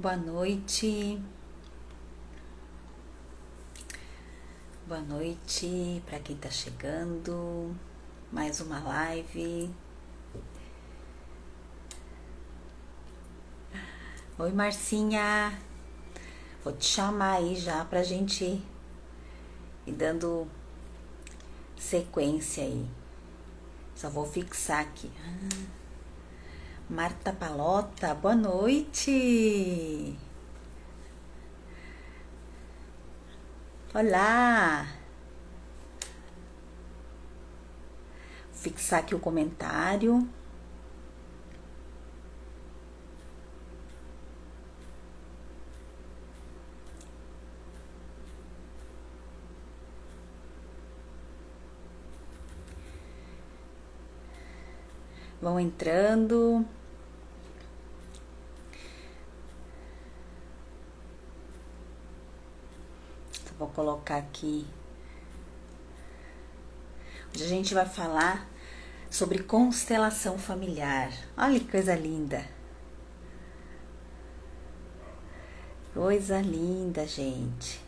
Boa noite, boa noite para quem tá chegando. Mais uma live. Oi, Marcinha. Vou te chamar aí já pra gente ir dando sequência aí. Só vou fixar aqui. Marta Palota, boa noite. Olá. Vou fixar aqui o comentário. Vão entrando. Vou colocar aqui. Hoje a gente vai falar sobre constelação familiar. Olha que coisa linda. Coisa linda, gente.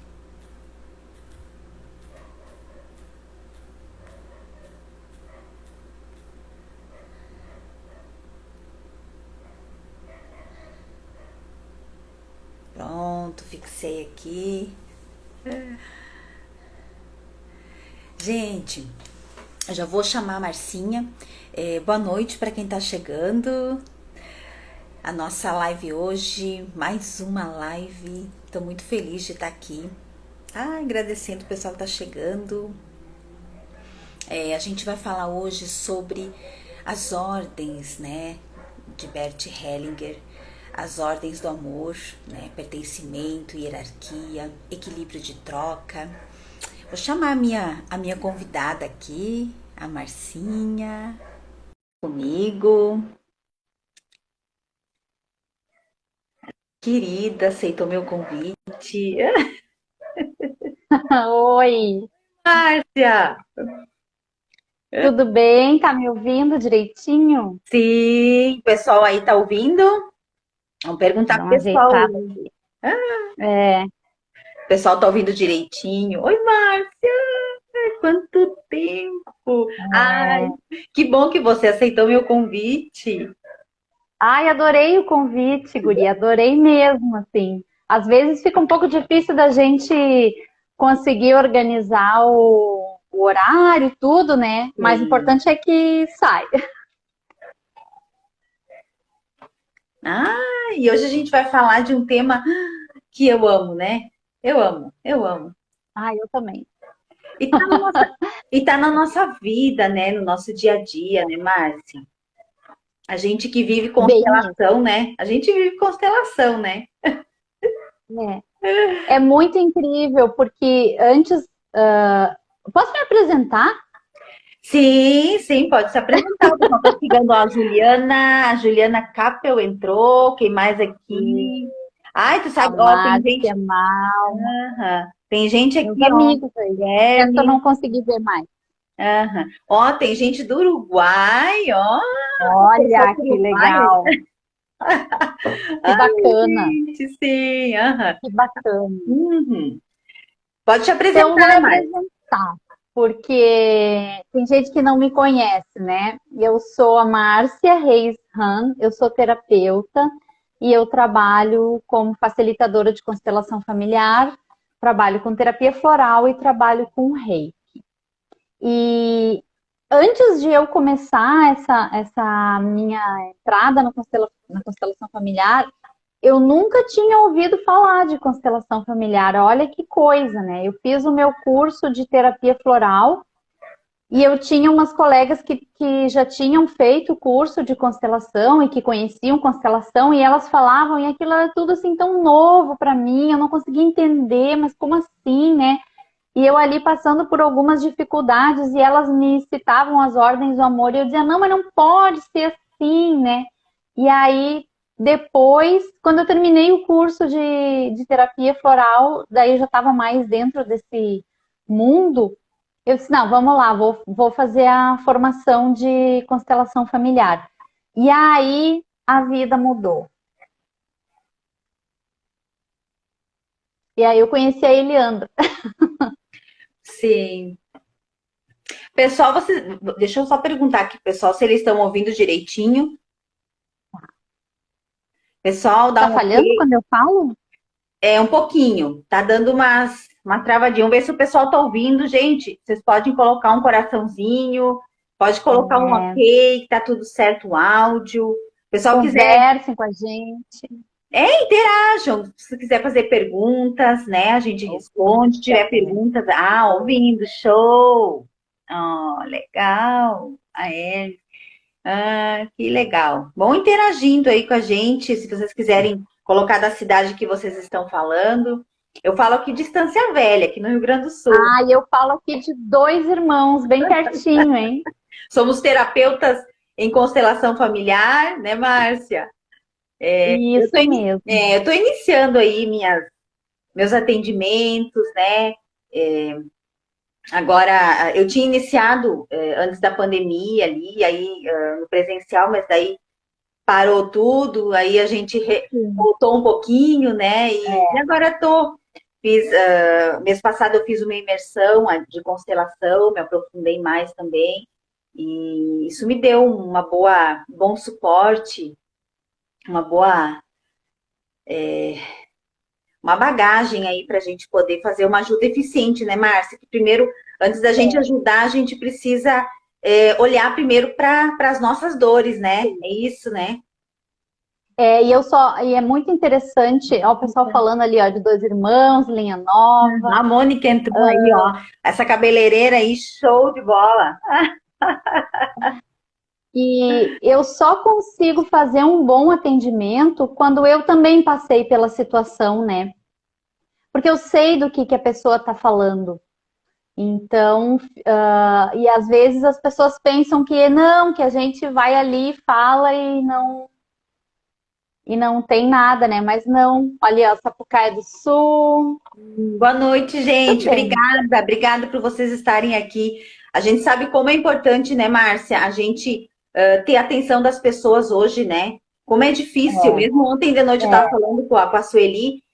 Pronto, fixei aqui. Gente, eu já vou chamar a Marcinha. Boa noite para quem tá chegando. A nossa live hoje, mais uma live. Tô muito feliz de estar aqui. Agradecendo o pessoal que tá chegando. A gente vai falar hoje sobre as ordens, né, de Bert Hellinger, as ordens do amor, né, pertencimento, hierarquia, equilíbrio de troca. Vou chamar a minha convidada aqui, a Marcinha, comigo. Querida, aceitou meu convite. Oi, Márcia! tudo bem? Tá me ouvindo direitinho? Sim, o pessoal aí tá ouvindo? Vamos perguntar Dá pro uma pessoal. ajeitada O aqui. É, pessoal tá ouvindo direitinho. Oi, Márcia! Quanto tempo! Ai, é. que bom que você aceitou meu convite. Ai, adorei o convite, guria, adorei mesmo, assim. Às vezes fica um pouco difícil da gente conseguir organizar o horário e tudo, né? Mas o Sim. importante é que sai. E hoje a gente vai falar de um tema que eu amo, né? Eu amo, eu amo. Ai, eu também. E tá na nossa vida, né? No nosso dia a dia, né, Márcia? A gente que vive Bem isso. constelação, né? A gente vive constelação, né? É muito incrível, porque antes. Posso me apresentar? Sim, sim, pode se apresentar. O pessoal tá chegando, ó, a Juliana Capel entrou, quem mais aqui? Ai, tu A sabe, ó, Márcia Mal, tem gente meus aqui, ó, amigos aí. Essa eu Guilherme, não consegui ver mais. ó, tem gente do Uruguai, ó, pessoal Olha do que Uruguai. legal, que Ai, bacana, gente, sim, aham. que bacana. Uhum. Pode te Então, vou me apresentar, Márcia. apresentar, porque tem gente que não me conhece, né? Eu sou a Márcia Reis Han, eu sou terapeuta e eu trabalho como facilitadora de constelação familiar, trabalho com terapia floral e trabalho com rei. E antes de eu começar essa minha entrada na constelação familiar, eu nunca tinha ouvido falar de constelação familiar. Olha que coisa, né? Eu fiz o meu curso de terapia floral e eu tinha umas colegas que já tinham feito o curso de constelação e que conheciam constelação e elas falavam e aquilo era tudo assim tão novo para mim, eu não conseguia entender, mas como assim, né? E eu ali passando por algumas dificuldades e elas me citavam as ordens do amor e eu dizia, não, mas não pode ser assim, né? E aí, depois, quando eu terminei o curso de terapia floral, daí eu já estava mais dentro desse mundo, eu disse, não, vamos lá, vou fazer a formação de constelação familiar. E aí, a vida mudou. E aí eu conheci a Eliandra. Sim. Pessoal, deixa eu só perguntar aqui, pessoal, se eles estão ouvindo direitinho. Pessoal, dá Tá um falhando ok. quando eu falo? É um pouquinho, tá dando uma travadinha. Vamos ver se o pessoal tá ouvindo, gente. Vocês podem colocar um coraçãozinho, pode colocar um É, ok, tá tudo certo o áudio. O pessoal quiser, conversem com a gente. interajam. Se quiser fazer perguntas, né? A gente responde. Se tiver É. perguntas, ouvindo, show. Legal. Que legal. Bom interagindo aí com a gente, se vocês quiserem colocar da cidade que vocês estão falando. Eu falo aqui de Estância Velha, aqui no Rio Grande do Sul. Ah, e eu falo aqui de dois irmãos, bem pertinho, hein? Somos terapeutas em constelação familiar, né, Márcia? Isso mesmo. Eu tô iniciando aí meus atendimentos, né? Agora, eu tinha iniciado antes da pandemia ali, aí no presencial, mas daí parou tudo, aí a gente Sim. voltou um pouquinho, né? E agora mês passado eu fiz uma imersão de constelação, me aprofundei mais também, e isso me deu bom suporte, uma boa, uma bagagem aí para a gente poder fazer uma ajuda eficiente, né, Márcia? Que primeiro, antes da gente É. ajudar, a gente precisa olhar primeiro para as nossas dores, né? É isso, né? E é muito interessante, ó, o pessoal falando ali, ó, de dois irmãos, linha nova. A Mônica entrou aí, ó. Essa cabeleireira aí, show de bola. E eu só consigo fazer um bom atendimento quando eu também passei pela situação, né? Porque eu sei do que a pessoa está falando. Então, e às vezes as pessoas pensam que não, que a gente vai ali, fala e não tem nada, né? Mas não, olha, ó, Sapucaia do Sul, Boa noite, gente. também. Obrigada por vocês estarem aqui. A gente sabe como é importante, né, Márcia, a gente ter a atenção das pessoas hoje, né? Como é difícil. É, Mesmo ontem de noite eu estava é, falando com a Sueli.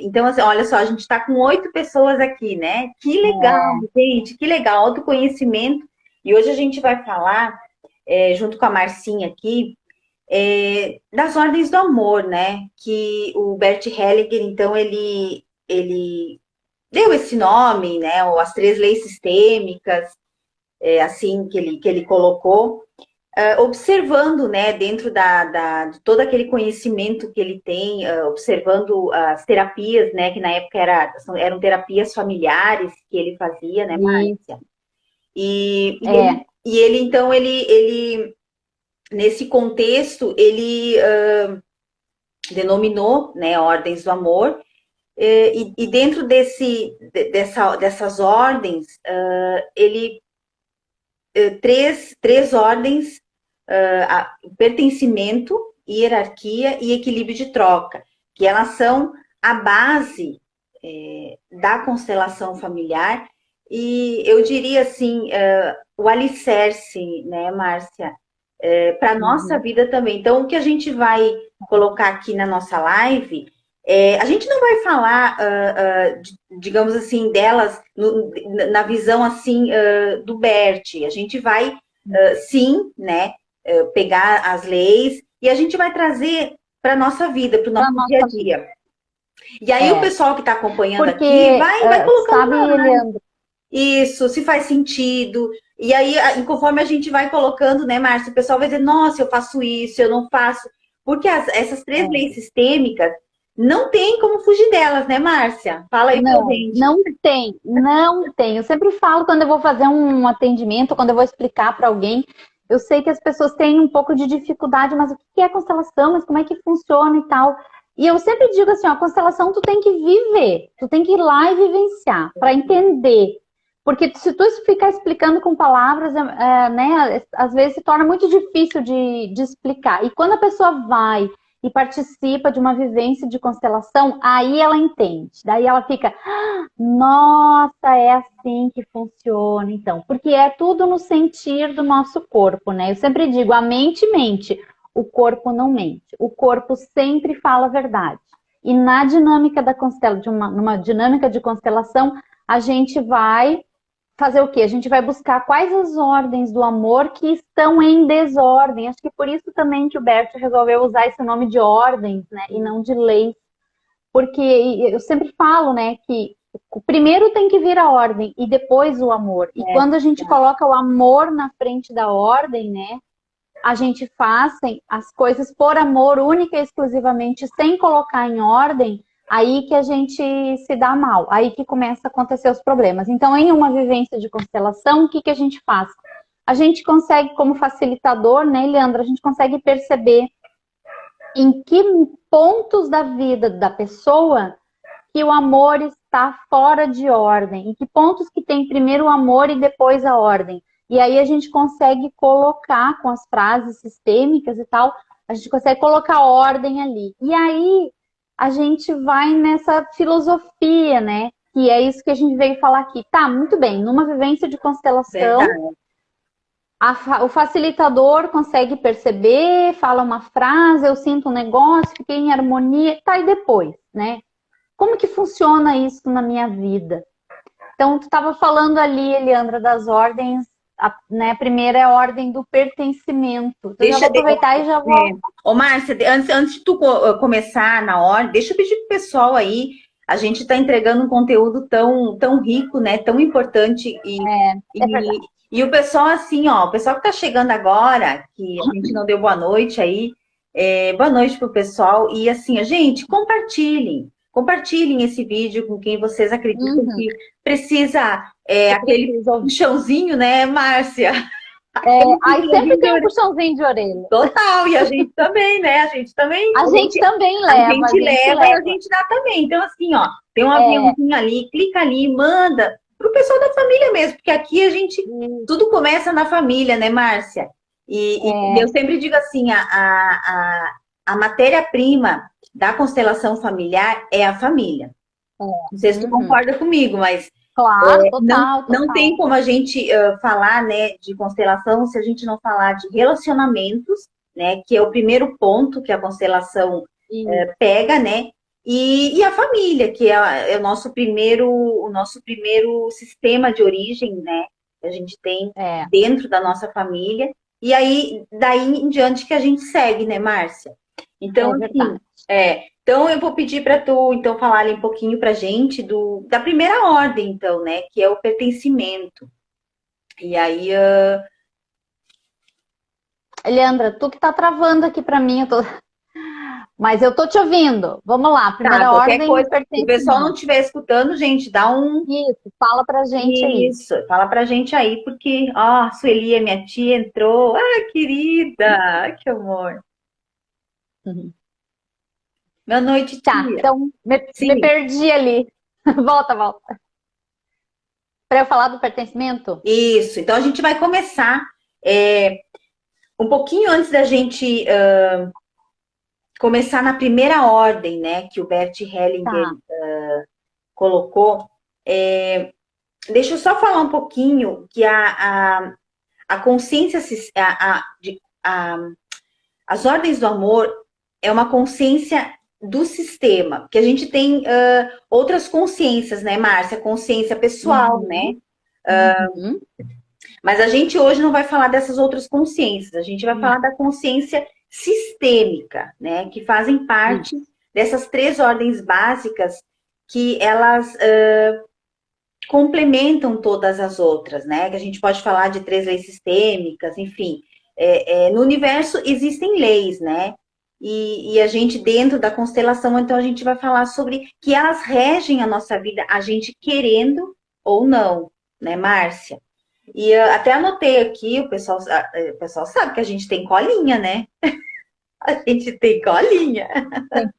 Então, assim, olha só, a gente está com 8 pessoas aqui, né? Que legal, é. gente, que legal, autoconhecimento. E hoje a gente vai falar, junto com a Marcinha aqui, das ordens do amor, né? Que o Bert Hellinger, então, ele deu esse nome, né? Ou as três leis sistêmicas, assim que ele colocou, observando, né? Dentro de todo aquele conhecimento que ele tem, observando as terapias, né? Que na época eram terapias familiares que ele fazia, né, E Márcia? é, E ele então, ele nesse contexto, ele denominou, né, ordens do amor, e dentro dessas ordens, ele três ordens: pertencimento, hierarquia e equilíbrio de troca, que elas são a base da constelação familiar, e eu diria assim, o alicerce, né, Márcia, para a nossa uhum, vida também. Então, o que a gente vai colocar aqui na nossa live, a gente não vai falar, digamos assim, delas na visão assim do Bert. A gente vai, sim, né, pegar as leis e a gente vai trazer para a nossa vida, para o para nosso dia a nossa vida. dia. E aí o É, pessoal que está acompanhando aqui porque, vai colocando sabe, Eliandro, isso, se faz sentido. E aí, conforme a gente vai colocando, né, Márcia, o pessoal vai dizer, nossa, eu faço isso, eu não faço. Porque essas três leis sistêmicas, não tem como fugir delas, né, Márcia? Fala aí pra não, gente. não tem, não tem. Eu sempre falo quando eu vou fazer um atendimento, quando eu vou explicar para alguém, eu sei que as pessoas têm um pouco de dificuldade, mas o que é constelação? Mas como é que funciona e tal? E eu sempre digo assim, ó, a constelação tu tem que viver, tu tem que ir lá e vivenciar para entender. Porque se tu ficar explicando com palavras, né, às vezes se torna muito difícil de explicar. E quando a pessoa vai e participa de uma vivência de constelação, aí ela entende. Daí ela fica, nossa, é assim que funciona, então. Porque é tudo no sentir do nosso corpo, né? Eu sempre digo, a mente mente, o corpo não mente. O corpo sempre fala a verdade. E na dinâmica da numa dinâmica de constelação, a gente vai fazer o quê? A gente vai buscar quais as ordens do amor que estão em desordem. Acho que por isso também que o Bert resolveu usar esse nome de ordens, né? E não de leis. Porque eu sempre falo, né, que primeiro tem que vir a ordem e depois o amor. E quando a gente coloca o amor na frente da ordem, né, a gente faz as coisas por amor, única e exclusivamente, sem colocar em ordem, aí que a gente se dá mal, aí que começa a acontecer os problemas. Então, em uma vivência de constelação, o que a gente faz? A gente consegue, como facilitador, né, Leandra, a gente consegue perceber em que pontos da vida da pessoa que o amor está fora de ordem, em que pontos que tem primeiro o amor e depois a ordem. E aí a gente consegue colocar com as frases sistêmicas e tal, a gente consegue colocar ordem ali. E aí a gente vai nessa filosofia, né? Que é isso que a gente veio falar aqui. Tá, muito bem, numa vivência de constelação, o facilitador consegue perceber, fala uma frase, eu sinto um negócio, fiquei em harmonia, tá, e depois, né? Como que funciona isso na minha vida? Então, tu estava falando ali, Eliandra, das ordens, né? A primeira é a ordem do pertencimento. Então, Deixa já vou aproveitar e já vou... Ô, Márcia, antes de tu começar na ordem, deixa eu pedir pro pessoal aí, a gente está entregando um conteúdo tão rico, né? Tão importante e o pessoal assim, ó, o pessoal que tá chegando agora, que a gente não deu boa noite aí, boa noite pro pessoal e assim, gente, compartilhem esse vídeo com quem vocês acreditam que precisa, aquele puxãozinho, né, Márcia? Aí sempre tem um puxãozinho de orelha. Total, e a gente também, né? A gente também leva. A gente leva E a gente dá também. Então, assim, ó, tem um aviãozinho ali, clica ali, manda pro pessoal da família mesmo, porque aqui a gente, tudo começa na família, né, Márcia? E eu sempre digo assim, a matéria-prima da constelação familiar é a família. Não sei se tu concorda comigo, mas claro, total. Não tem como a gente falar, né, de constelação se a gente não falar de relacionamentos, né, que é o primeiro ponto que a constelação pega, né, e a família, que é o nosso primeiro sistema de origem, né, que a gente tem dentro da nossa família. E aí, daí em diante que a gente segue, né, Márcia? Então, assim, então eu vou pedir para tu, então, falar ali um pouquinho pra gente da primeira ordem, então, né, que é o pertencimento. E aí... Leandra, tu que tá travando aqui para mim, mas eu tô te ouvindo. Vamos lá, primeira ordem, coisa, se o pessoal não estiver escutando, gente, dá um... Isso, fala pra gente aí. Isso, fala pra gente aí, porque, ó, a Sueli, minha tia, entrou. Ah, querida, que amor. Boa noite, tia. Tá, então me perdi ali. Volta. Para eu falar do pertencimento? Isso, então a gente vai começar um pouquinho antes da gente começar na primeira ordem, né, que o Bert Hellinger colocou. Deixa eu só falar um pouquinho que a consciência, as ordens do amor é uma consciência do sistema, porque a gente tem outras consciências, né, Márcia? Consciência pessoal, né? Mas a gente hoje não vai falar dessas outras consciências, a gente vai falar da consciência sistêmica, né? Que fazem parte dessas 3 ordens básicas que elas complementam todas as outras, né? Que a gente pode falar de 3 leis sistêmicas, enfim. No universo existem leis, né? E a gente, dentro da constelação, então a gente vai falar sobre que elas regem a nossa vida, a gente querendo ou não, né, Márcia? E até anotei aqui, o pessoal sabe que a gente tem colinha, né? A gente tem colinha.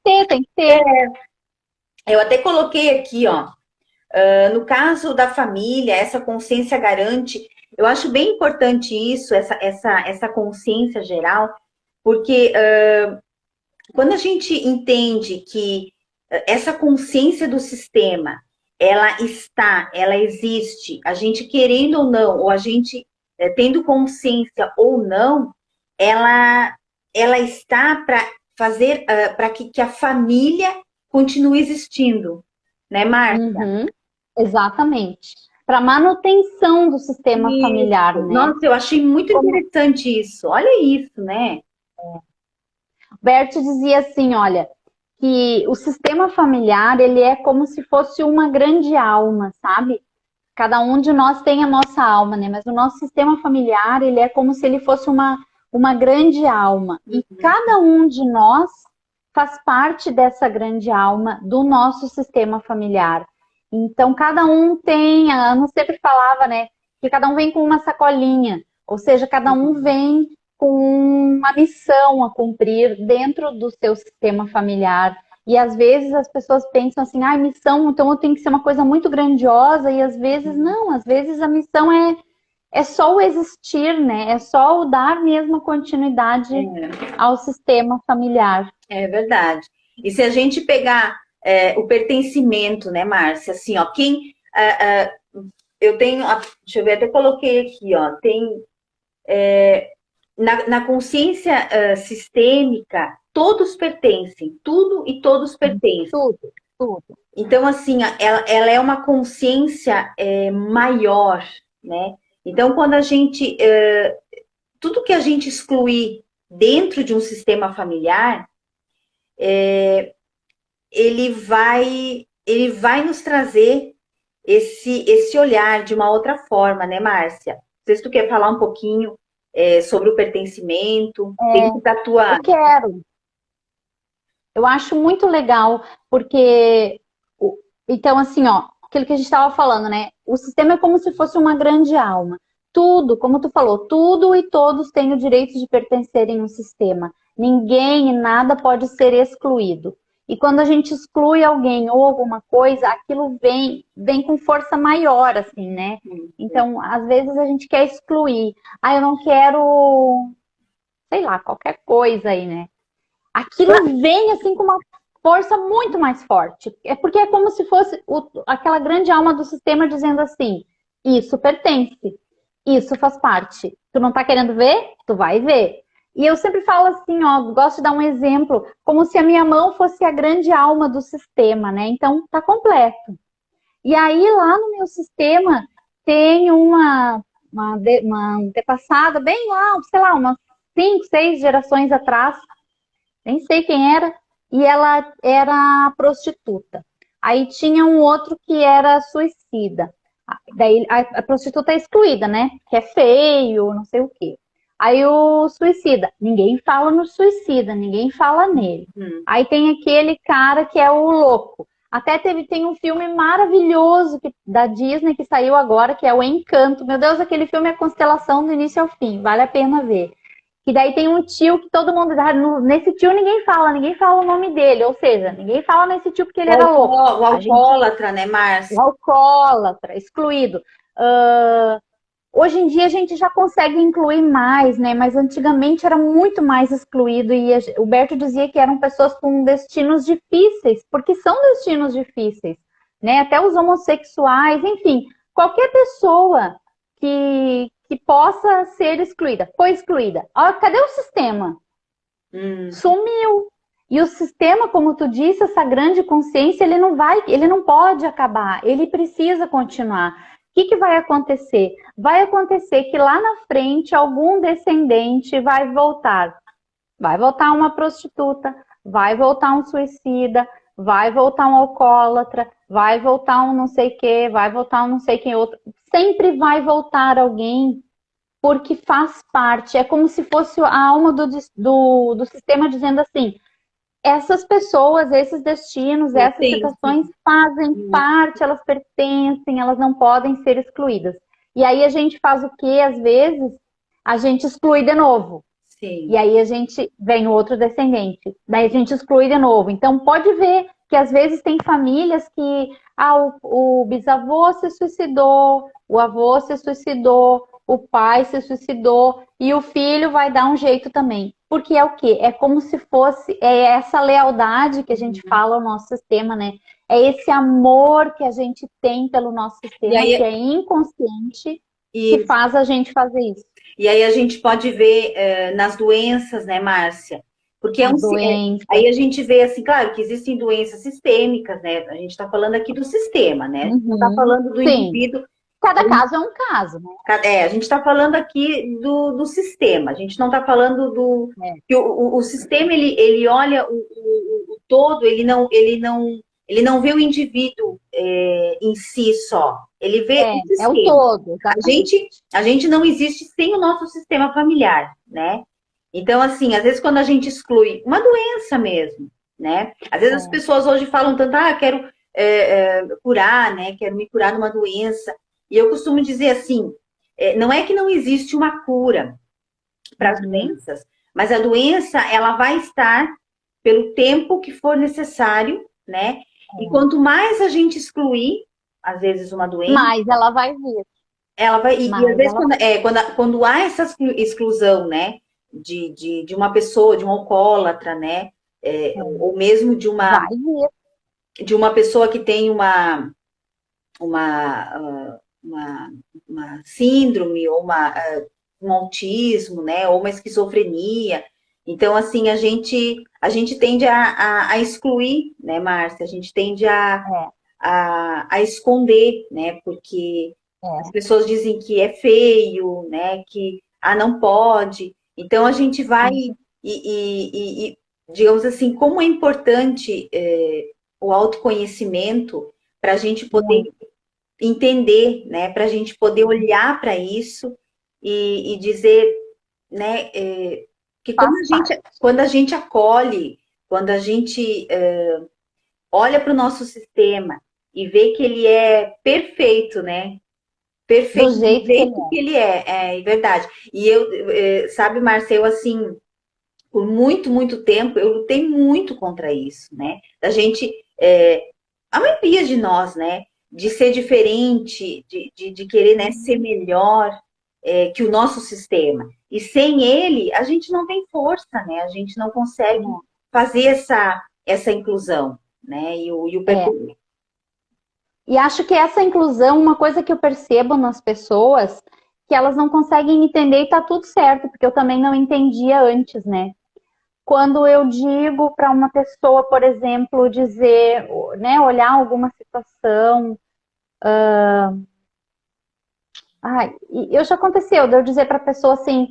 Tem que ter. Eu até coloquei aqui, ó, no caso da família, essa consciência garante, eu acho bem importante isso, essa consciência geral, porque quando a gente entende que essa consciência do sistema, ela existe, a gente querendo ou não, ou a gente tendo consciência ou não, ela está para fazer, para que a família continue existindo, né, Márcia? Uhum, exatamente. Para manutenção do sistema familiar, Isso. né? Nossa, eu achei muito Como interessante isso. Olha isso, né? Bert dizia assim, olha, que o sistema familiar, ele é como se fosse uma grande alma, sabe? Cada um de nós tem a nossa alma, né? Mas o nosso sistema familiar, ele é como se ele fosse uma grande alma. E cada um de nós faz parte dessa grande alma do nosso sistema familiar. Então, cada um tem, a Ana sempre falava, né? Que cada um vem com uma sacolinha. Ou seja, cada um vem com uma missão a cumprir dentro do seu sistema familiar. E às vezes as pessoas pensam assim, ah, missão, então tem que ser uma coisa muito grandiosa, e às vezes não, às vezes a missão é só o existir, né? É só o dar mesmo continuidade ao sistema familiar. É verdade. E se a gente pegar o pertencimento, né, Márcia? Assim, ó, eu tenho, deixa eu ver, até coloquei aqui, ó, tem na consciência sistêmica, todos pertencem, tudo e todos pertencem. Tudo, tudo. Então, assim, ela é uma consciência maior, né? Então, quando a gente, tudo que a gente excluir dentro de um sistema familiar, ele vai nos trazer esse olhar de uma outra forma, né, Márcia? Não sei se tu quer falar um pouquinho sobre o pertencimento dentro da tua. Eu quero. Eu acho muito legal, porque, então, assim, ó, aquilo que a gente estava falando, né? O sistema é como se fosse uma grande alma. Tudo, como tu falou, tudo e todos têm o direito de pertencerem ao sistema. Ninguém e nada pode ser excluído. E quando a gente exclui alguém ou alguma coisa, aquilo vem com força maior, assim, né? Então, às vezes a gente quer excluir. Ah, eu não quero, sei lá, qualquer coisa aí, né? Aquilo vem assim com uma força muito mais forte. É porque é como se fosse aquela grande alma do sistema dizendo assim: isso pertence, isso faz parte. Tu não tá querendo ver? Tu vai ver. E eu sempre falo assim, ó, gosto de dar um exemplo, como se a minha mão fosse a grande alma do sistema, né? Então tá completo. E aí lá no meu sistema tem uma antepassada bem lá, sei lá, umas 5, 6 gerações atrás, nem sei quem era, e ela era prostituta. Aí tinha um outro que era suicida. Daí a prostituta é excluída, né? Que é feio, não sei o quê. Aí o suicida, ninguém fala no suicida, ninguém fala nele. Aí tem aquele cara que é o louco. Até tem um filme maravilhoso da Disney que saiu agora, que é o Encanto. Meu Deus, aquele filme é a constelação do início ao fim, vale a pena ver. Que daí tem um tio que todo mundo. Nesse tio ninguém fala o nome dele. Ou seja, ninguém fala nesse tio porque ele era louco. O alcoólatra, né, Márcia? O alcoólatra, excluído. Hoje em dia a gente já consegue incluir mais, né? Mas antigamente era muito mais excluído. E o Berto dizia que eram pessoas com destinos difíceis, porque são destinos difíceis, né? Até os homossexuais, enfim, qualquer pessoa que possa ser excluída. Foi excluída. Cadê o sistema? Sumiu. E o sistema, como tu disse, essa grande consciência, ele não pode acabar, ele precisa continuar. O que vai acontecer? Vai acontecer que lá na frente algum descendente vai voltar. Vai voltar uma prostituta, vai voltar um suicida, vai voltar um alcoólatra, vai voltar um não sei o que, vai voltar um não sei quem outro. Sempre vai voltar alguém, porque faz parte. É como se fosse a alma do sistema dizendo assim: essas pessoas, esses destinos, essas situações fazem parte, elas pertencem, elas não podem ser excluídas. E aí a gente faz o quê? Às vezes, a gente exclui de novo. Sim. E aí a gente vem o outro descendente. Daí a gente exclui de novo. Então pode ver que às vezes tem famílias que o bisavô se suicidou, o avô se suicidou, o pai se suicidou e o filho vai dar um jeito também. Porque é o quê? É como se fosse essa lealdade que a gente fala no nosso sistema, né? É esse amor que a gente tem pelo nosso sistema, que é inconsciente, que faz a gente fazer isso. E aí a gente pode ver nas doenças, né, Márcia? Porque a doença. aí a gente vê assim, claro que existem doenças sistêmicas, né? A gente está falando aqui do sistema, né? A gente não está Uhum. falando do Sim, indivíduo. cada caso é um caso, né? A gente está falando aqui do sistema, a gente não está falando do. É, Que o sistema ele olha o todo, ele não vê o indivíduo em si só, ele vê o é o sistema. todo, exatamente. A gente não existe sem o nosso sistema familiar, né? Então, assim, às vezes quando a gente exclui uma doença mesmo, né? Às vezes as É. pessoas hoje falam tanto, quero curar, né? Quero me curar numa doença. E eu costumo dizer assim, não é que não existe uma cura para as Uhum. doenças, mas a doença ela vai estar pelo tempo que for necessário, né? E quanto mais a gente excluir, às vezes, uma doença, Mas ela vai vir, ela vai. E às mas vezes, ela quando há essa exclusão, né? De uma pessoa, de um alcoólatra, né? Ou mesmo vai vir. de uma pessoa que tem uma, uma, uma síndrome ou um autismo, né? Ou uma esquizofrenia. Então, assim, a gente tende a excluir, né, Márcia? A gente tende É, a esconder, né? Porque as é, pessoas dizem que é feio, né? Que não pode. Então a gente vai sim, digamos assim, como é importante o autoconhecimento para a gente poder muito. entender, né? Para a gente poder olhar para isso e dizer, né? Que Faz parte. quando a gente acolhe, quando a gente olha para o nosso sistema e vê que ele é perfeito, né? Do Perfeito do jeito que ele jeito que ele é verdade. E sabe, Marcelo, assim, por muito, muito tempo, eu lutei muito contra isso, né? Da gente, a maioria de nós, né? De ser diferente, de querer, né, ser melhor que o nosso sistema. E sem ele, a gente não tem força, né? A gente não consegue fazer essa inclusão, né? E o é. É. E acho que essa inclusão, uma coisa que eu percebo nas pessoas, que elas não conseguem entender e tá tudo certo, porque eu também não entendia antes, né? Quando eu digo para uma pessoa, por exemplo, dizer, né, olhar alguma situação, e eu já aconteceu de eu dizer para a pessoa assim,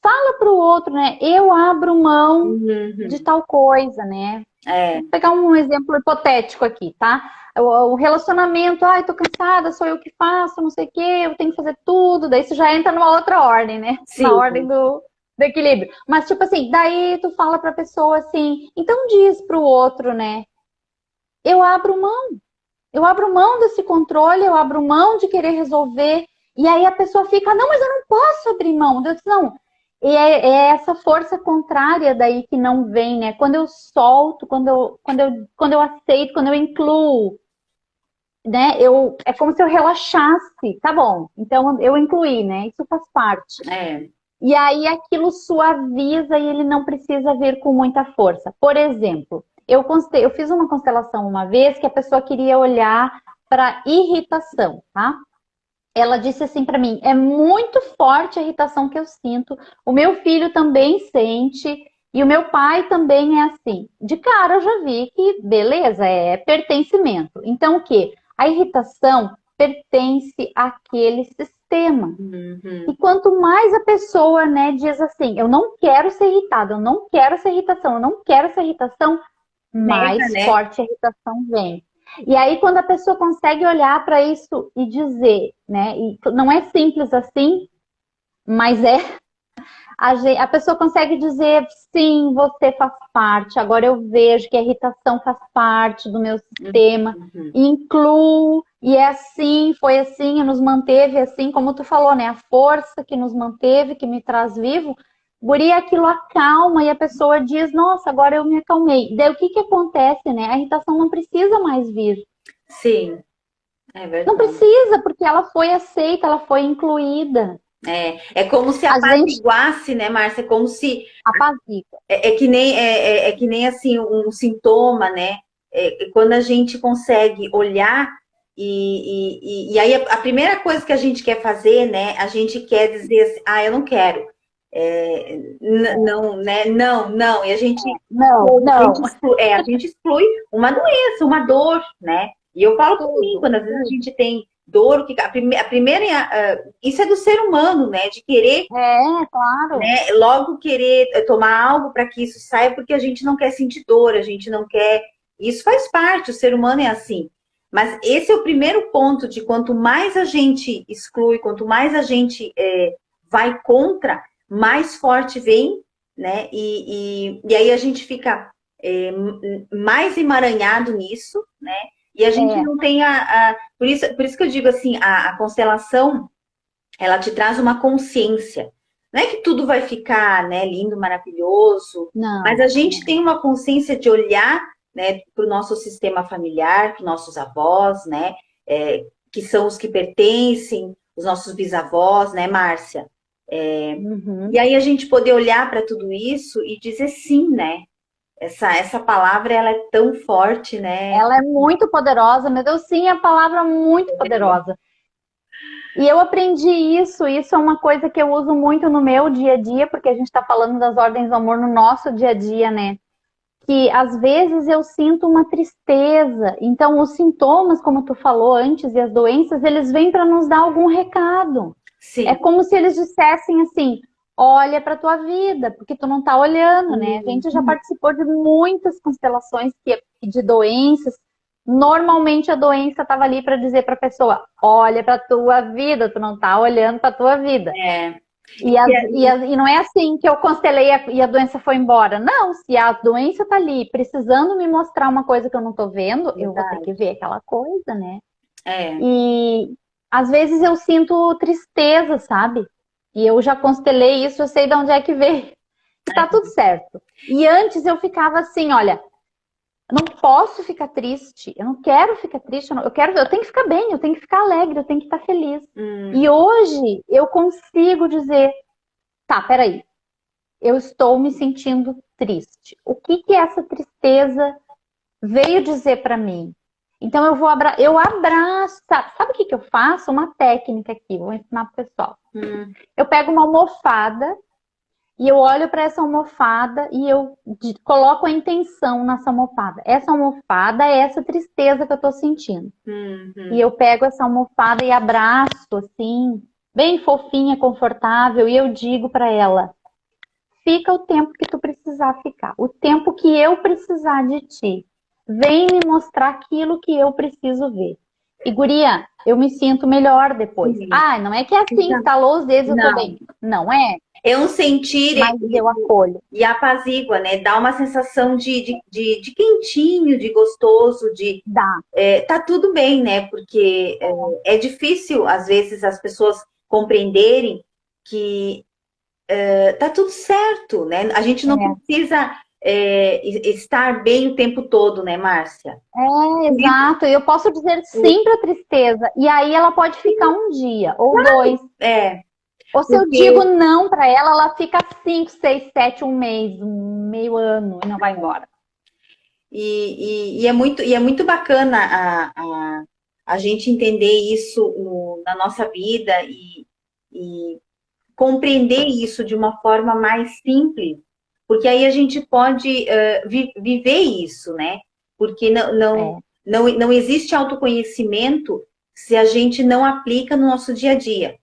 fala para o outro, né? Eu abro mão de Uhum. tal coisa, né? É, Vou pegar um exemplo hipotético aqui, tá? O relacionamento, ai, tô cansada, sou eu que faço, não sei o quê, eu tenho que fazer tudo, daí isso já entra numa outra ordem, né? Na ordem sim, do equilíbrio. Mas, tipo assim, daí tu fala pra pessoa assim, então diz pro outro, né? Eu abro mão, eu abro mão desse controle, eu abro mão de querer resolver. E aí a pessoa fica, não, mas eu não posso abrir mão. Eu disse, não. E é essa força contrária daí que não vem, né? Quando eu solto, quando eu aceito, quando eu incluo, né? É como se eu relaxasse. Tá bom, então eu incluí, né? Isso faz parte. é. E aí aquilo suaviza e ele não precisa vir com muita força. Por exemplo, eu fiz uma constelação uma vez que a pessoa queria olhar para irritação, tá? Ela disse assim para mim: é muito forte a irritação que eu sinto. O meu filho também sente e o meu pai também é assim. De cara eu já vi que beleza, é pertencimento. Então o que? A irritação pertence àquele sistema. E Uhum. quanto mais a pessoa, né, diz assim, eu não quero ser irritada, eu não quero essa irritação, eu não quero essa irritação, Nega, mais né? forte a irritação vem. E aí, quando a pessoa consegue olhar para isso e dizer, né, e não é simples assim, mas a pessoa consegue dizer, sim, você faz parte, agora eu vejo que a irritação faz parte do meu sistema, Uhum. incluo, e é assim, foi assim, e nos manteve assim, como tu falou, né? A força que nos manteve, que me traz vivo, guria, aquilo acalma e a pessoa diz, nossa, agora eu me acalmei. Daí o que que acontece, né? A irritação não precisa mais vir. Sim, é Não verdade. precisa, porque ela foi aceita, ela foi incluída. É como se A gente apaziguasse, né, Márcia? É como se apazigua. é que nem assim um sintoma, né? Quando a gente consegue olhar e aí a primeira coisa que a gente quer fazer, né? A gente quer dizer assim, eu não quero. Não, né? Não, não. E a gente, Não, não. a gente exclui uma doença, uma dor, né? E eu falo por mim, Tudo, quando às vezes a tudo. gente tem dor, a primeira, isso é do ser humano, né? De querer, É, claro. né? Logo querer tomar algo para que isso saia, porque a gente não quer sentir dor, a gente não quer. Isso faz parte, o ser humano é assim. Mas esse é o primeiro ponto de quanto mais a gente exclui, quanto mais a gente vai contra, mais forte vem, né? E aí a gente fica mais emaranhado nisso, né? E a gente É, não tem por isso que eu digo assim, a constelação, ela te traz uma consciência. Não é que tudo vai ficar, né, lindo, maravilhoso, mas não. a gente tem uma consciência de olhar, né, para o nosso sistema familiar, para os nossos avós, né, que são os que pertencem, os nossos bisavós, né, Márcia? E Uhum. aí a gente poder olhar para tudo isso e dizer sim, né? Essa palavra, ela é tão forte, né? Ela é muito poderosa, meu Deus, sim, a palavra é muito poderosa. E eu aprendi isso é uma coisa que eu uso muito no meu dia a dia, porque a gente está falando das ordens do amor no nosso dia a dia, né? Que às vezes eu sinto uma tristeza. Então, os sintomas, como tu falou antes, e as doenças, eles vêm para nos dar algum recado. É Sim. como se eles dissessem assim: olha para tua vida, porque tu não tá olhando, né? A gente já Uhum. participou de muitas constelações de doenças. Normalmente a doença estava ali para dizer para a pessoa: olha para tua vida, tu não tá olhando para tua vida. É. E não é assim que eu constelei e a doença foi embora. Não, se a doença tá ali precisando me mostrar uma coisa que eu não tô vendo, eu vou ter Verdade. que ver aquela coisa, né? É. E às vezes eu sinto tristeza, sabe? E eu já constelei isso, eu sei de onde é que veio. E tá tudo certo. E antes eu ficava assim, olha, eu não posso ficar triste, eu não quero ficar triste, eu tenho que ficar bem, eu tenho que ficar alegre, eu tenho que estar feliz. Hum. E hoje eu consigo dizer, tá, peraí, eu estou me sentindo triste. O que que essa tristeza veio dizer para mim? Então eu abraço, sabe o que que eu faço? Uma técnica aqui, vou ensinar pro pessoal. Hum. Eu pego uma almofada e eu olho para essa almofada e eu coloco a intenção nessa almofada. Essa almofada é essa tristeza que eu tô sentindo. E Hum. eu pego essa almofada e abraço assim, bem fofinha, confortável, e eu digo para ela: fica o tempo que tu precisar ficar, o tempo que eu precisar de ti. Vem me mostrar aquilo que eu preciso ver. E guria, eu me sinto melhor depois. Sim. Ah, não é que é assim, Fica- estalou os dedos, eu tô Não. bem. Não é, É um sentir mas eu acolho. e apazigua, né? Dá uma sensação de quentinho, de gostoso, de Dá. tá tudo bem, né? Porque é difícil, às vezes, as pessoas compreenderem que tá tudo certo, né? A gente não É, precisa estar bem o tempo todo, né, Márcia? Por isso, exato. Eu posso dizer sim para tristeza. E aí ela pode ficar um dia ou dois. é, Ou se eu digo porque não para ela, ela fica 5, 6, 7, um mês, um meio ano e não vai embora. e é muito bacana a gente entender isso na nossa vida e compreender isso de uma forma mais simples, porque aí a gente pode viver isso, né? Porque É, não existe autoconhecimento se a gente não aplica no nosso dia a dia,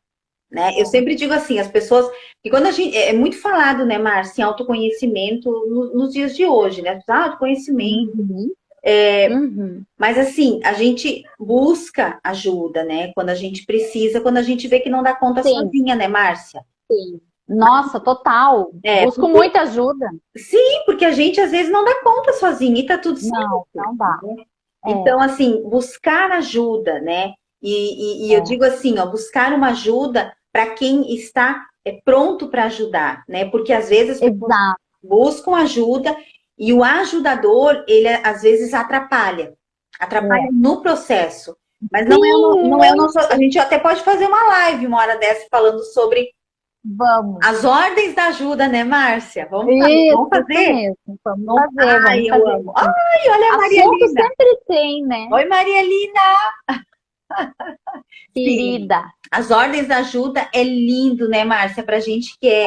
né? Eu sempre digo assim, as pessoas, que quando a gente, é muito falado, né, Márcia, em autoconhecimento nos dias de hoje, né? Autoconhecimento, uhum, uhum, mas assim, a gente busca ajuda, né? Quando a gente precisa, quando a gente vê que não dá conta sim, sozinha, né, Márcia? sim. Nossa, total. Busco Porque muita ajuda. sim, porque a gente às vezes não dá conta sozinho e tá tudo Não, certo. não dá. É, Então, assim, buscar ajuda, né? E eu é, digo assim, ó, buscar uma ajuda para quem está pronto para ajudar, né? Porque às vezes as pessoas exato. buscam ajuda e o ajudador, ele às vezes atrapalha É. no processo. Mas Sim, não é o nosso. A muito. gente até pode fazer uma live uma hora dessa falando sobre Vamos. as ordens da ajuda, né, Márcia? Vamos Isso fazer? mesmo. Vamos fazer, Ai, vamos eu fazer. amo. Ai, olha a Maria Assunto Lina. sempre tem, né, Oi, Maria Lina. Sim, querida? as ordens da ajuda é lindo, né, Márcia? Pra gente que É.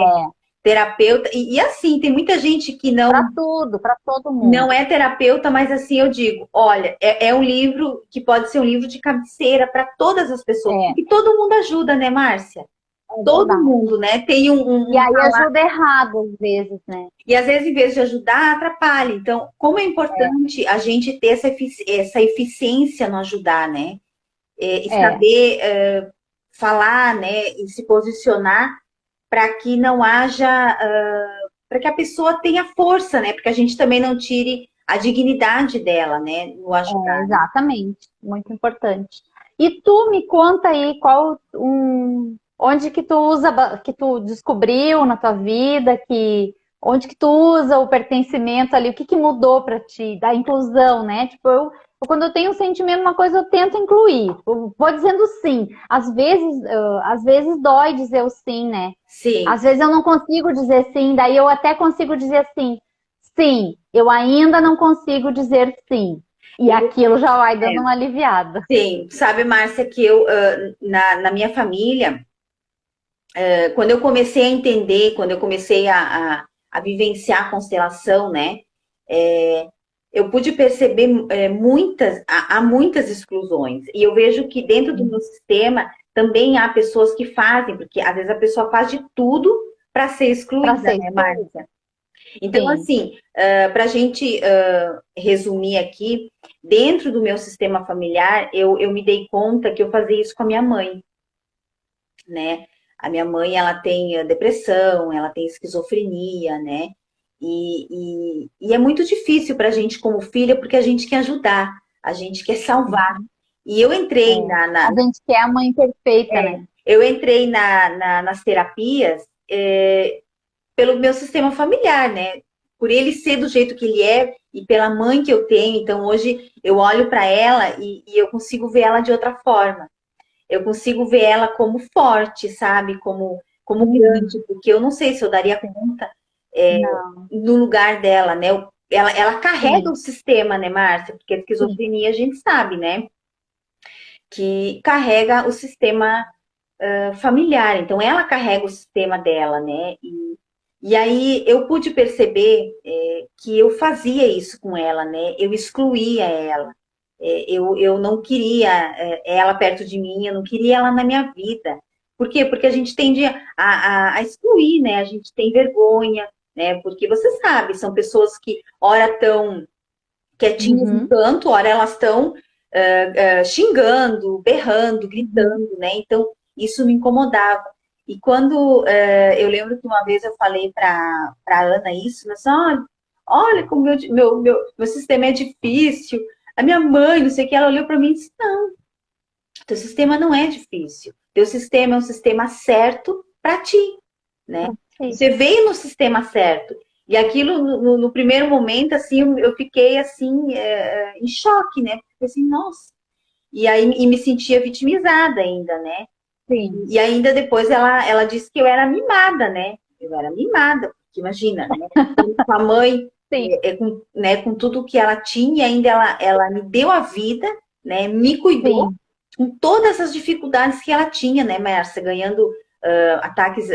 terapeuta. E assim, tem muita gente que Para tudo, para todo não mundo. é terapeuta, mas assim eu digo, olha, é um livro que pode ser um livro de cabeceira para todas as pessoas, É, porque todo mundo ajuda, né, Márcia? é Todo verdade. mundo, né? Tem E aí ajuda errado às vezes, né? e às vezes, em vez de ajudar, atrapalha. Então, como é importante a gente ter essa eficiência no ajudar, né? E É, saber falar, né? E se posicionar para que não haja, para que a pessoa tenha força, né? Porque a gente também não tire a dignidade dela, né? No ajudar. exatamente. Muito importante. E tu me conta aí onde que tu usa, que tu descobriu na tua vida, onde que tu usa o pertencimento ali, o que que mudou para ti, da inclusão, né? Tipo, quando eu tenho um sentimento, uma coisa eu tento incluir. Eu vou dizendo sim. Às vezes dói dizer o sim, né? Sim. Às vezes eu não consigo dizer sim, daí eu até consigo dizer sim. Sim, eu ainda não consigo dizer sim. E aquilo já vai É, dando uma aliviada. sim. Sabe, Márcia, que eu, na minha família, quando eu comecei a entender, quando eu comecei a vivenciar a constelação, né? É, eu pude perceber há muitas exclusões. E eu vejo que dentro do meu sistema também há pessoas que fazem, porque às vezes a pessoa faz de tudo para ser Para excluída, ser né, excluído. Márcia? Então, Sim. assim, para a gente resumir aqui, dentro do meu sistema familiar, eu me dei conta que eu fazia isso com a minha mãe, né? A minha mãe, ela tem depressão, ela tem esquizofrenia, né? E é muito difícil para a gente como filha, porque a gente quer ajudar, a gente quer salvar. E eu entrei É. A gente quer a mãe perfeita, né? eu entrei nas terapias pelo meu sistema familiar, né? Por ele ser do jeito que ele é e pela mãe que eu tenho. Então hoje eu olho para ela e eu consigo ver ela de outra forma. Eu consigo ver ela como forte, sabe? Como Uhum. grande, porque eu não sei se eu daria Sim. conta Não. no lugar dela, né? Ela carrega o Sim, sistema, né, Márcia? Porque a sim, esquizofrenia a gente sabe, né? Que carrega o sistema familiar. Então, ela carrega o sistema dela, né? E aí eu pude perceber que eu fazia isso com ela, né? Eu excluía ela. Eu não queria ela perto de mim, eu não queria ela na minha vida. Por quê? Porque a gente tende a excluir, né? A gente tem vergonha, né? Porque você sabe, são pessoas que ora estão quietinhas no uhum, canto, ora elas estão xingando, berrando, uhum, gritando, né? Então, isso me incomodava. E quando eu lembro que uma vez eu falei para Ana isso, né? Olha como meu sistema é difícil. A minha mãe, não sei o que, ela olhou para mim e disse: Não, teu sistema não é difícil. Teu sistema é um sistema certo para ti, né? sim, Você veio no sistema certo. E aquilo, no primeiro momento, assim, eu fiquei, assim, em choque, né? Porque, assim, nossa. E aí, me sentia vitimizada ainda, né? sim, E ainda depois ela disse que eu era mimada, né? Eu era mimada, porque imagina, né? Com a mãe, sim, com tudo que ela tinha, ainda ela me deu a vida, né? Me cuidou sim, com todas as dificuldades que ela tinha, né, Márcia? Ganhando ataques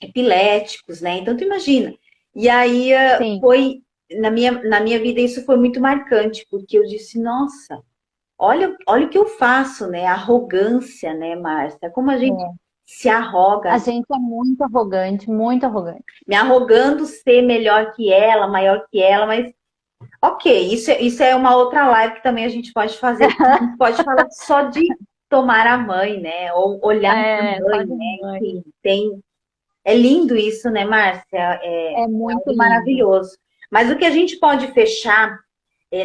epiléticos, né? Então, tu imagina. E aí sim. foi, na minha vida, isso foi muito marcante, porque eu disse, nossa, olha o que eu faço, né? A arrogância, né, Márcia? Como a gente É. se arroga, A né? gente é muito arrogante, muito arrogante. Me arrogando ser melhor que ela, maior que ela, mas ok, isso é uma outra live que também a gente pode fazer. A gente pode falar só de tomar a mãe, né? Ou olhar a É, só mãe, de né? mãe. Enfim, é lindo isso, né, Márcia? É É muito algo lindo. maravilhoso. Mas o que a gente pode fechar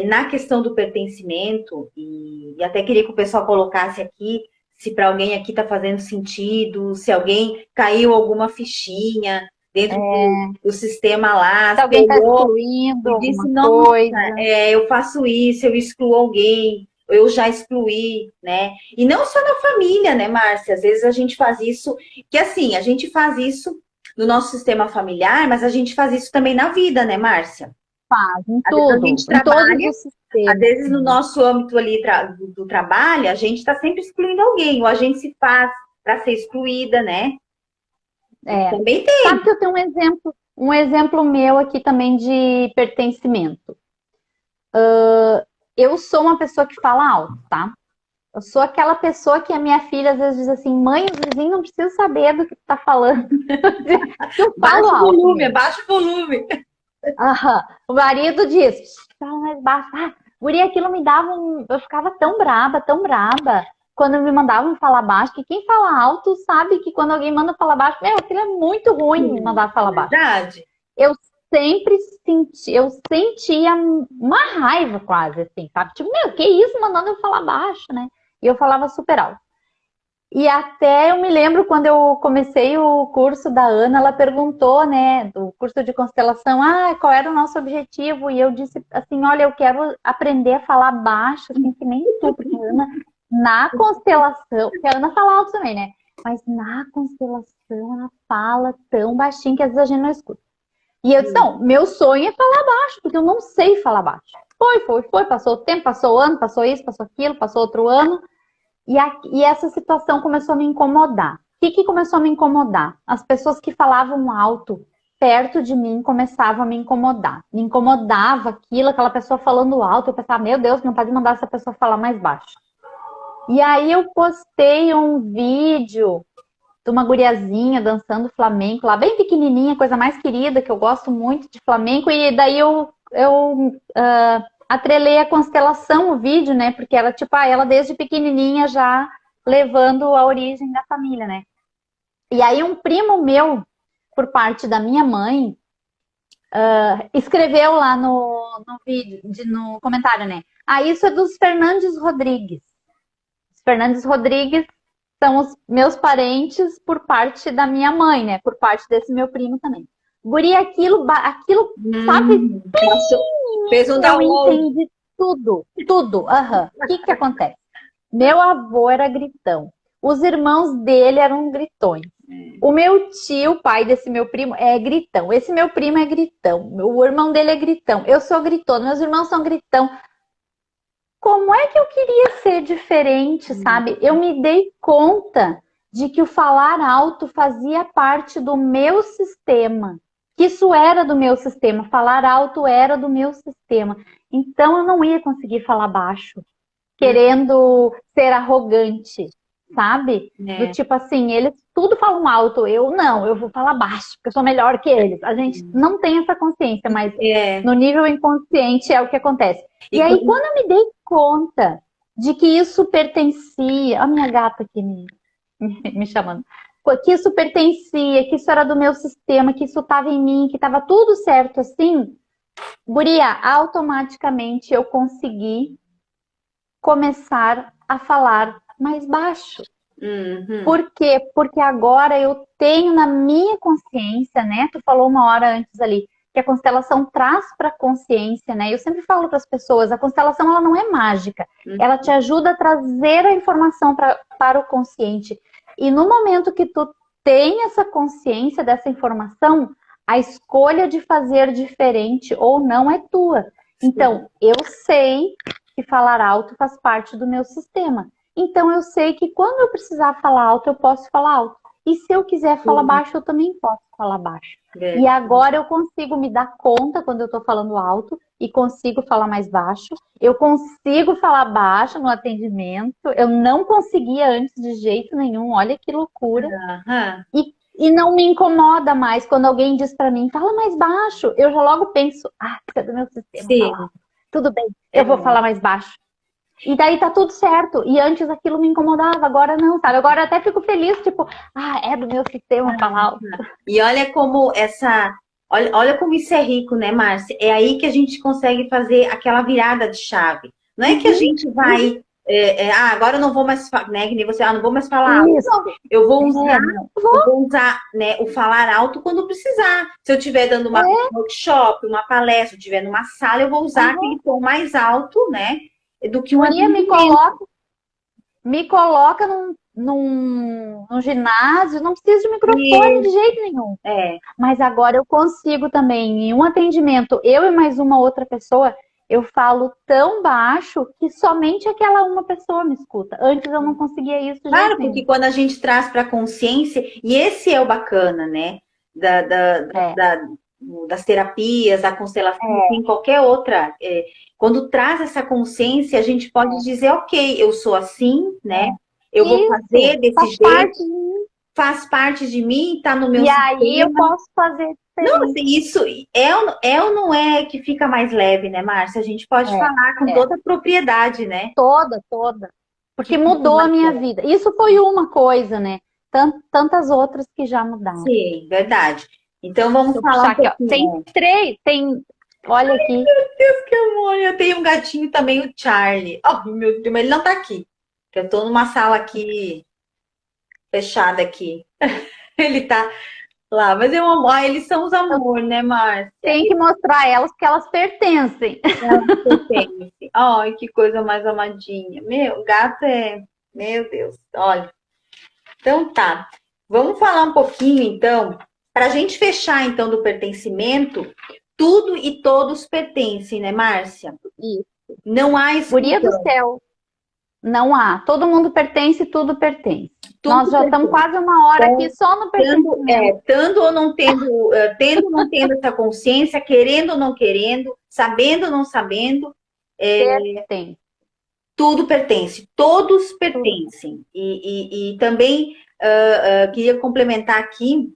na questão do pertencimento, e até queria que o pessoal colocasse aqui, se para alguém aqui está fazendo sentido, se alguém caiu alguma fichinha dentro do sistema lá, Se se alguém está olhou excluindo e disse, alguma nossa, coisa. eu faço isso, eu excluo alguém, eu já excluí, né? E não só na família, né, Márcia? Às vezes a gente faz isso, que assim, a gente faz isso no nosso sistema familiar, mas a gente faz isso também na vida, né, Márcia? Faz, em Às vezes a tudo, gente em todos trabalha, os às sistemas. vezes no nosso âmbito ali do trabalho, a gente está sempre excluindo alguém, ou a gente se faz para ser excluída, né? Também tem. Sabe que eu tenho um exemplo meu aqui também de pertencimento. Eu sou uma pessoa que fala alto, tá? Eu sou aquela pessoa que a minha filha às vezes diz assim, mãe, os vizinhos não precisam saber do que tu tá falando. Eu falo alto. Volume, abaixa o volume. Aham. O marido diz, fala mais baixo. Guria, aquilo me dava Eu ficava tão braba, tão braba, quando me mandavam falar baixo, que quem fala alto sabe que quando alguém manda falar baixo, aquilo é muito ruim me mandar falar baixo. Verdade. Eu sentia uma raiva quase, assim, sabe? Tipo, que isso mandando eu falar baixo, né? E eu falava super alto. E até eu me lembro quando eu comecei o curso da Ana, ela perguntou, né, do curso de constelação, qual era o nosso objetivo? E eu disse assim, olha, eu quero aprender a falar baixo, assim, que nem tu, porque a Ana, na constelação, porque a Ana fala alto também, né? Mas na constelação ela fala tão baixinho que às vezes a gente não escuta. E eu disse, não, meu sonho é falar baixo, porque eu não sei falar baixo. Foi, passou o tempo, passou o ano, passou isso, passou aquilo, passou outro ano. E essa situação começou a me incomodar. O que começou a me incomodar? As pessoas que falavam alto perto de mim começavam a me incomodar. Me incomodava aquela pessoa falando alto. Eu pensava, meu Deus, não pode mandar essa pessoa falar mais baixo. E aí eu postei um vídeo de uma guriazinha dançando flamenco lá, bem pequenininha, coisa mais querida, que eu gosto muito de flamenco. E daí eu atrelei a constelação o vídeo, né? Porque ela, tipo, ela desde pequenininha já levando a origem da família, né? E aí um primo meu, por parte da minha mãe, escreveu lá no vídeo, no comentário, né? Isso é dos Fernandes Rodrigues. Os Fernandes Rodrigues são os meus parentes por parte da minha mãe, né? Por parte desse meu primo também. Guri, aquilo sabe? Fez um download. Eu entendi tudo. O que acontece? Meu avô era gritão. Os irmãos dele eram gritões. O meu tio, pai desse meu primo, é gritão. Esse meu primo é gritão. O irmão dele é gritão. Eu sou gritona. Meus irmãos são gritão. Como é que eu queria ser diferente, sabe? Eu me dei conta de que o falar alto fazia parte do meu sistema. Que isso era do meu sistema. Falar alto era do meu sistema. Então eu não ia conseguir falar baixo, querendo ser arrogante, sabe? Do tipo assim, eles tudo falam alto, eu não, eu vou falar baixo, porque eu sou melhor que eles. A gente não tem essa consciência, mas no nível inconsciente é o que acontece. E aí, quando eu me dei conta de que isso pertencia... A minha gata aqui me chamando. Que isso pertencia, que isso era do meu sistema, que isso estava em mim, que estava tudo certo assim, guria, automaticamente eu consegui começar a falar mais baixo. Por quê? Porque agora eu tenho na minha consciência, né? Tu falou uma hora antes ali, que a constelação traz para a consciência, né? Eu sempre falo para as pessoas, a constelação ela não é mágica, ela te ajuda a trazer a informação para o consciente. E no momento que tu tem essa consciência dessa informação, a escolha de fazer diferente ou não é tua. Então, eu sei que falar alto faz parte do meu sistema. Então, eu sei que quando eu precisar falar alto, eu posso falar alto. E se eu quiser falar baixo, eu também posso falar baixo. E agora eu consigo me dar conta quando eu estou falando alto e consigo falar mais baixo. Eu consigo falar baixo no atendimento. Eu não conseguia antes de jeito nenhum. Olha que loucura. E não me incomoda mais quando alguém diz para mim, fala mais baixo. Eu já logo penso, isso é do meu sistema. Tudo bem, eu vou falar mais baixo. E daí tá tudo certo. E antes aquilo me incomodava, agora não, sabe? Agora eu até fico feliz, tipo, é do meu sistema falar alto. E olha como olha como isso é rico, né, Márcia? É aí que a gente consegue fazer aquela virada de chave. Não é que a gente vai, agora eu não vou mais, né, que nem você, não vou mais falar alto. Não, eu vou usar, né, o falar alto quando precisar. Se eu estiver dando um workshop, uma palestra, eu estiver numa sala, eu vou usar aquele tom mais alto, né? Do que uma me coloca num ginásio, não precisa de microfone de jeito nenhum. Mas agora eu consigo também, em um atendimento, eu e mais uma outra pessoa, eu falo tão baixo que somente aquela uma pessoa me escuta. Antes eu não conseguia isso de jeito Claro, porque nenhum. quando a gente traz para a consciência, e esse é o bacana, né? Da, da, É, da- das terapias, da constelação, é, em qualquer outra. Quando traz essa consciência, a gente pode dizer, ok, eu sou assim, né? Eu vou isso fazer desse faz jeito, parte de mim. faz parte de mim, está no meu E aí eu sistema. posso fazer Nossa, diferente. isso ou não é que fica mais leve, né, Márcia? A gente pode falar com É, é. toda a propriedade, né? Toda, toda. Que Porque fica mudou a mais minha leve. vida. Isso foi uma coisa, né? Tantas outras que já mudaram. Sim, verdade. Então vamos Deixa eu falar puxar um aqui, ó. Tem pouquinho. três, tem. Olha aqui. Deus, que amor! Eu tenho um gatinho também, o Charlie. Oh, meu Deus, mas ele não tá aqui. Porque eu tô numa sala aqui, fechada aqui. Ele tá lá, mas eu amo. Ah, eles são os Eu amor, né, Márcia? tenho que mostrar elas porque elas pertencem. Ela pertence. Ai, que coisa mais amadinha. Meu, gato é. Meu Deus, olha. Então tá. Vamos falar um pouquinho, então, para a gente fechar, então, do pertencimento. Tudo e todos pertencem, né, Márcia? Isso. Não há Guria do exclusão. céu. Não há. Todo mundo pertence, tudo pertence. Nós Tudo já estamos pertence. quase uma hora aqui Então, só no pertencimento. tendo ou não tendo, tendo ou não tendo essa consciência, querendo ou não querendo, sabendo ou não sabendo, é, Pertence. tudo pertence, todos Tudo. pertencem. E também queria complementar aqui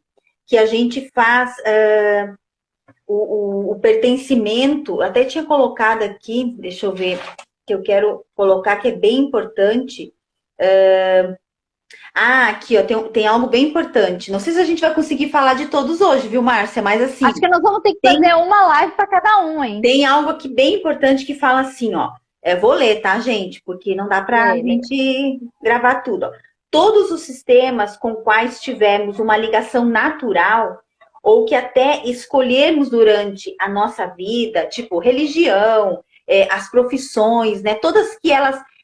que a gente faz o pertencimento, até tinha colocado aqui, deixa eu ver, que eu quero colocar que é bem importante. Aqui, ó, tem algo bem importante. Não sei se a gente vai conseguir falar de todos hoje, viu, Márcia? Mas assim, Acho que nós vamos ter que tem, fazer uma live para cada um, hein? tem algo aqui bem importante que fala assim, ó. Vou ler, tá, gente? Porque não dá pra Lê, lê. gente gravar tudo, ó. Todos os sistemas com quais tivermos uma ligação natural ou que até escolhermos durante a nossa vida, tipo religião, as profissões, né? Todas que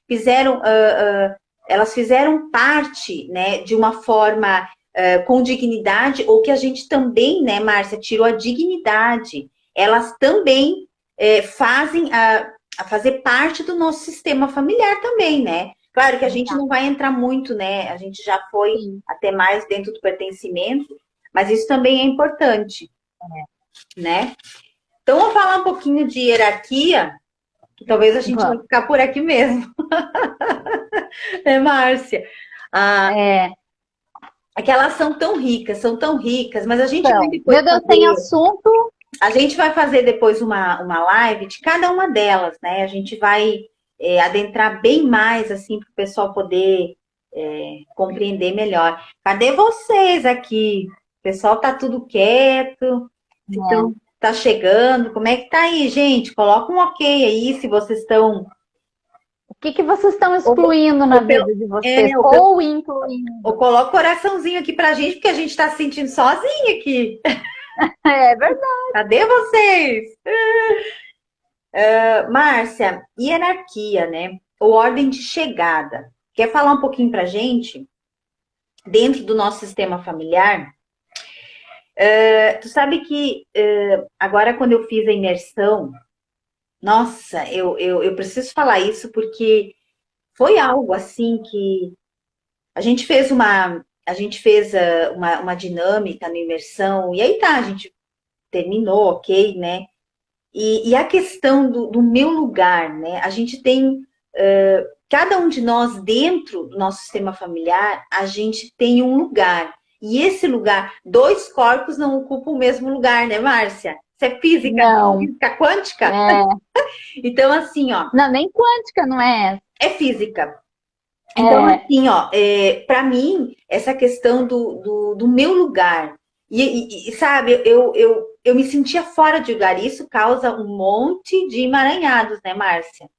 fizeram, elas fizeram parte, né, de uma forma com dignidade, ou que a gente também, né, Márcia, tirou a dignidade. Elas também fazem a fazer parte do nosso sistema familiar também, né? Claro que a gente não vai entrar muito, né? A gente já foi Sim. até mais dentro do pertencimento, mas isso também é importante, né? Então, vamos falar um pouquinho de hierarquia, que talvez a gente vai Vamos. ficar por aqui mesmo, né, Márcia? Ah, É, é que elas são tão ricas, mas a gente vai então, depois meu Deus, tem fazer. assunto. A gente vai fazer depois uma live de cada uma delas, né? A gente vai adentrar bem mais, assim, para o pessoal poder compreender melhor. Cadê vocês aqui? O pessoal tá tudo quieto, Né? então tá chegando. Como é que tá aí, gente? Coloca um ok aí se vocês estão. O que que vocês estão Ou, excluindo na ou, pelo, vida de vocês? ou, Ou incluindo? ou coloca coraçãozinho aqui pra gente, porque a gente tá se sentindo sozinha aqui. É verdade. Cadê vocês? Márcia, hierarquia, né? Ou ordem de chegada. Quer falar um pouquinho pra gente, dentro do nosso sistema familiar? Tu sabe que agora, quando eu fiz a imersão, nossa, eu preciso falar isso porque foi algo assim que a gente fez uma dinâmica na imersão, e aí tá, a gente terminou, ok, né? E a questão do meu lugar, né? A gente tem, cada um de nós, dentro do nosso sistema familiar, a gente tem um lugar. E esse lugar, dois corpos não ocupam o mesmo lugar, né, Márcia? Isso é física, Não. física quântica? É. Então, assim, ó, Não, nem quântica, não é? é física. Então, É. assim, ó, para mim, essa questão do meu lugar, sabe, eu me sentia fora de lugar, isso causa um monte de emaranhados, né, Márcia?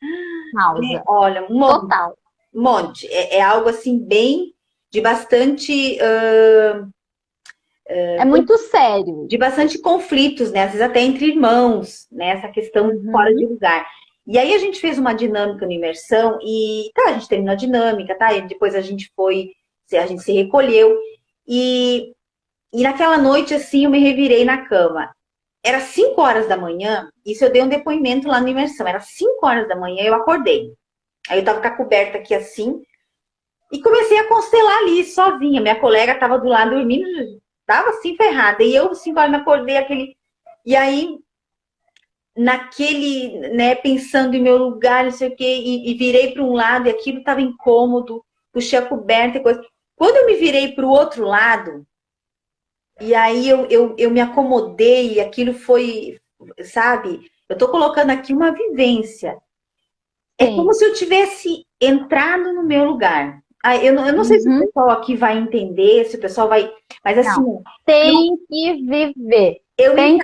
Causa. Olha, Total. um monte. É algo, assim, bem, de bastante, É muito sério. de bastante conflitos, né, às vezes até entre irmãos, né, essa questão de fora de Uhum. lugar. E aí a gente fez uma dinâmica no imersão e tá, a gente terminou a dinâmica, tá? E depois a gente se recolheu e naquela noite assim eu me revirei na cama. era 5 horas da manhã, isso eu dei um depoimento lá na imersão, era 5 horas da manhã, eu acordei. Aí eu tava com a coberta aqui assim, e comecei a constelar ali, sozinha. Minha colega tava do lado dormindo, tava assim ferrada. E eu, 5 horas, me acordei aquele. E aí, naquele, né, pensando em meu lugar, não sei o quê, e virei para um lado e aquilo tava incômodo, puxei a coberta e coisa. Quando eu me virei para o outro lado, e aí eu me acomodei, e aquilo foi, sabe? Eu tô colocando aqui uma vivência. É como Sim. se eu tivesse entrado no meu lugar. Ah, eu não sei se o Uhum. pessoal aqui vai entender, se o pessoal vai. Mas assim, Não. Tem que viver. eu me,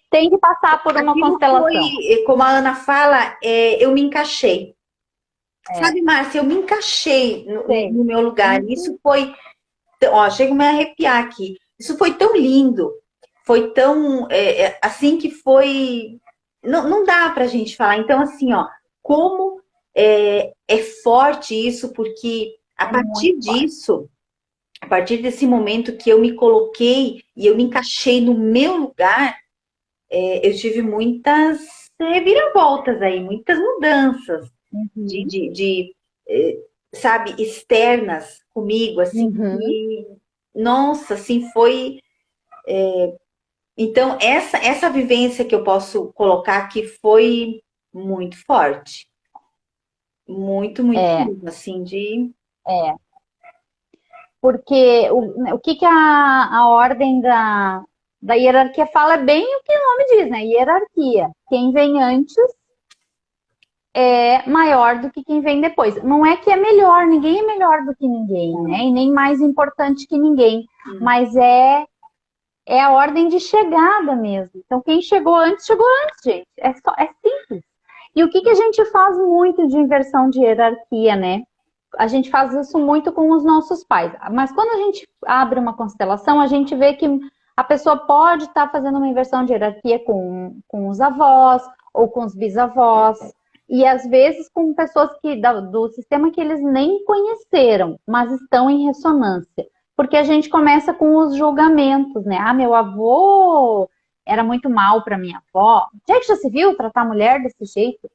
Tem que passar por uma aquilo foi, constelação. como a Ana fala, eu me encaixei. É. Sabe, Márcia, eu me encaixei Sei. no meu lugar. Uhum. Isso foi. Ó, chego a me arrepiar aqui. Isso foi tão lindo. Foi tão. Assim que foi. Não, não dá pra gente falar. Então, assim, ó, como é forte isso, porque a É muito partir forte. disso, a partir desse momento que eu me coloquei e eu me encaixei no meu lugar, eu tive muitas reviravoltas aí, muitas mudanças de, Uhum. de, de, eh, sabe, externas comigo, assim, Uhum. que, nossa, assim, foi. Então, essa vivência que eu posso colocar aqui foi muito forte. Muito, muito É, mesmo, assim, de. é. Porque o que, que a ordem da hierarquia fala é bem o que o nome diz, né? Hierarquia. Quem vem antes é maior do que quem vem depois. Não é que é melhor, ninguém é melhor do que ninguém, né? E nem mais importante que ninguém. Mas é a ordem de chegada mesmo. Então, quem chegou antes, gente. É simples. E o que, que a gente faz muito de inversão de hierarquia, né? A gente faz isso muito com os nossos pais. Mas quando a gente abre uma constelação, a gente vê que a pessoa pode estar fazendo uma inversão de hierarquia com os avós ou com os bisavós. E às vezes com pessoas do sistema que eles nem conheceram, mas estão em ressonância. Porque a gente começa com os julgamentos, né? Ah, meu avô era muito mal para minha avó. Já se viu tratar a mulher desse jeito?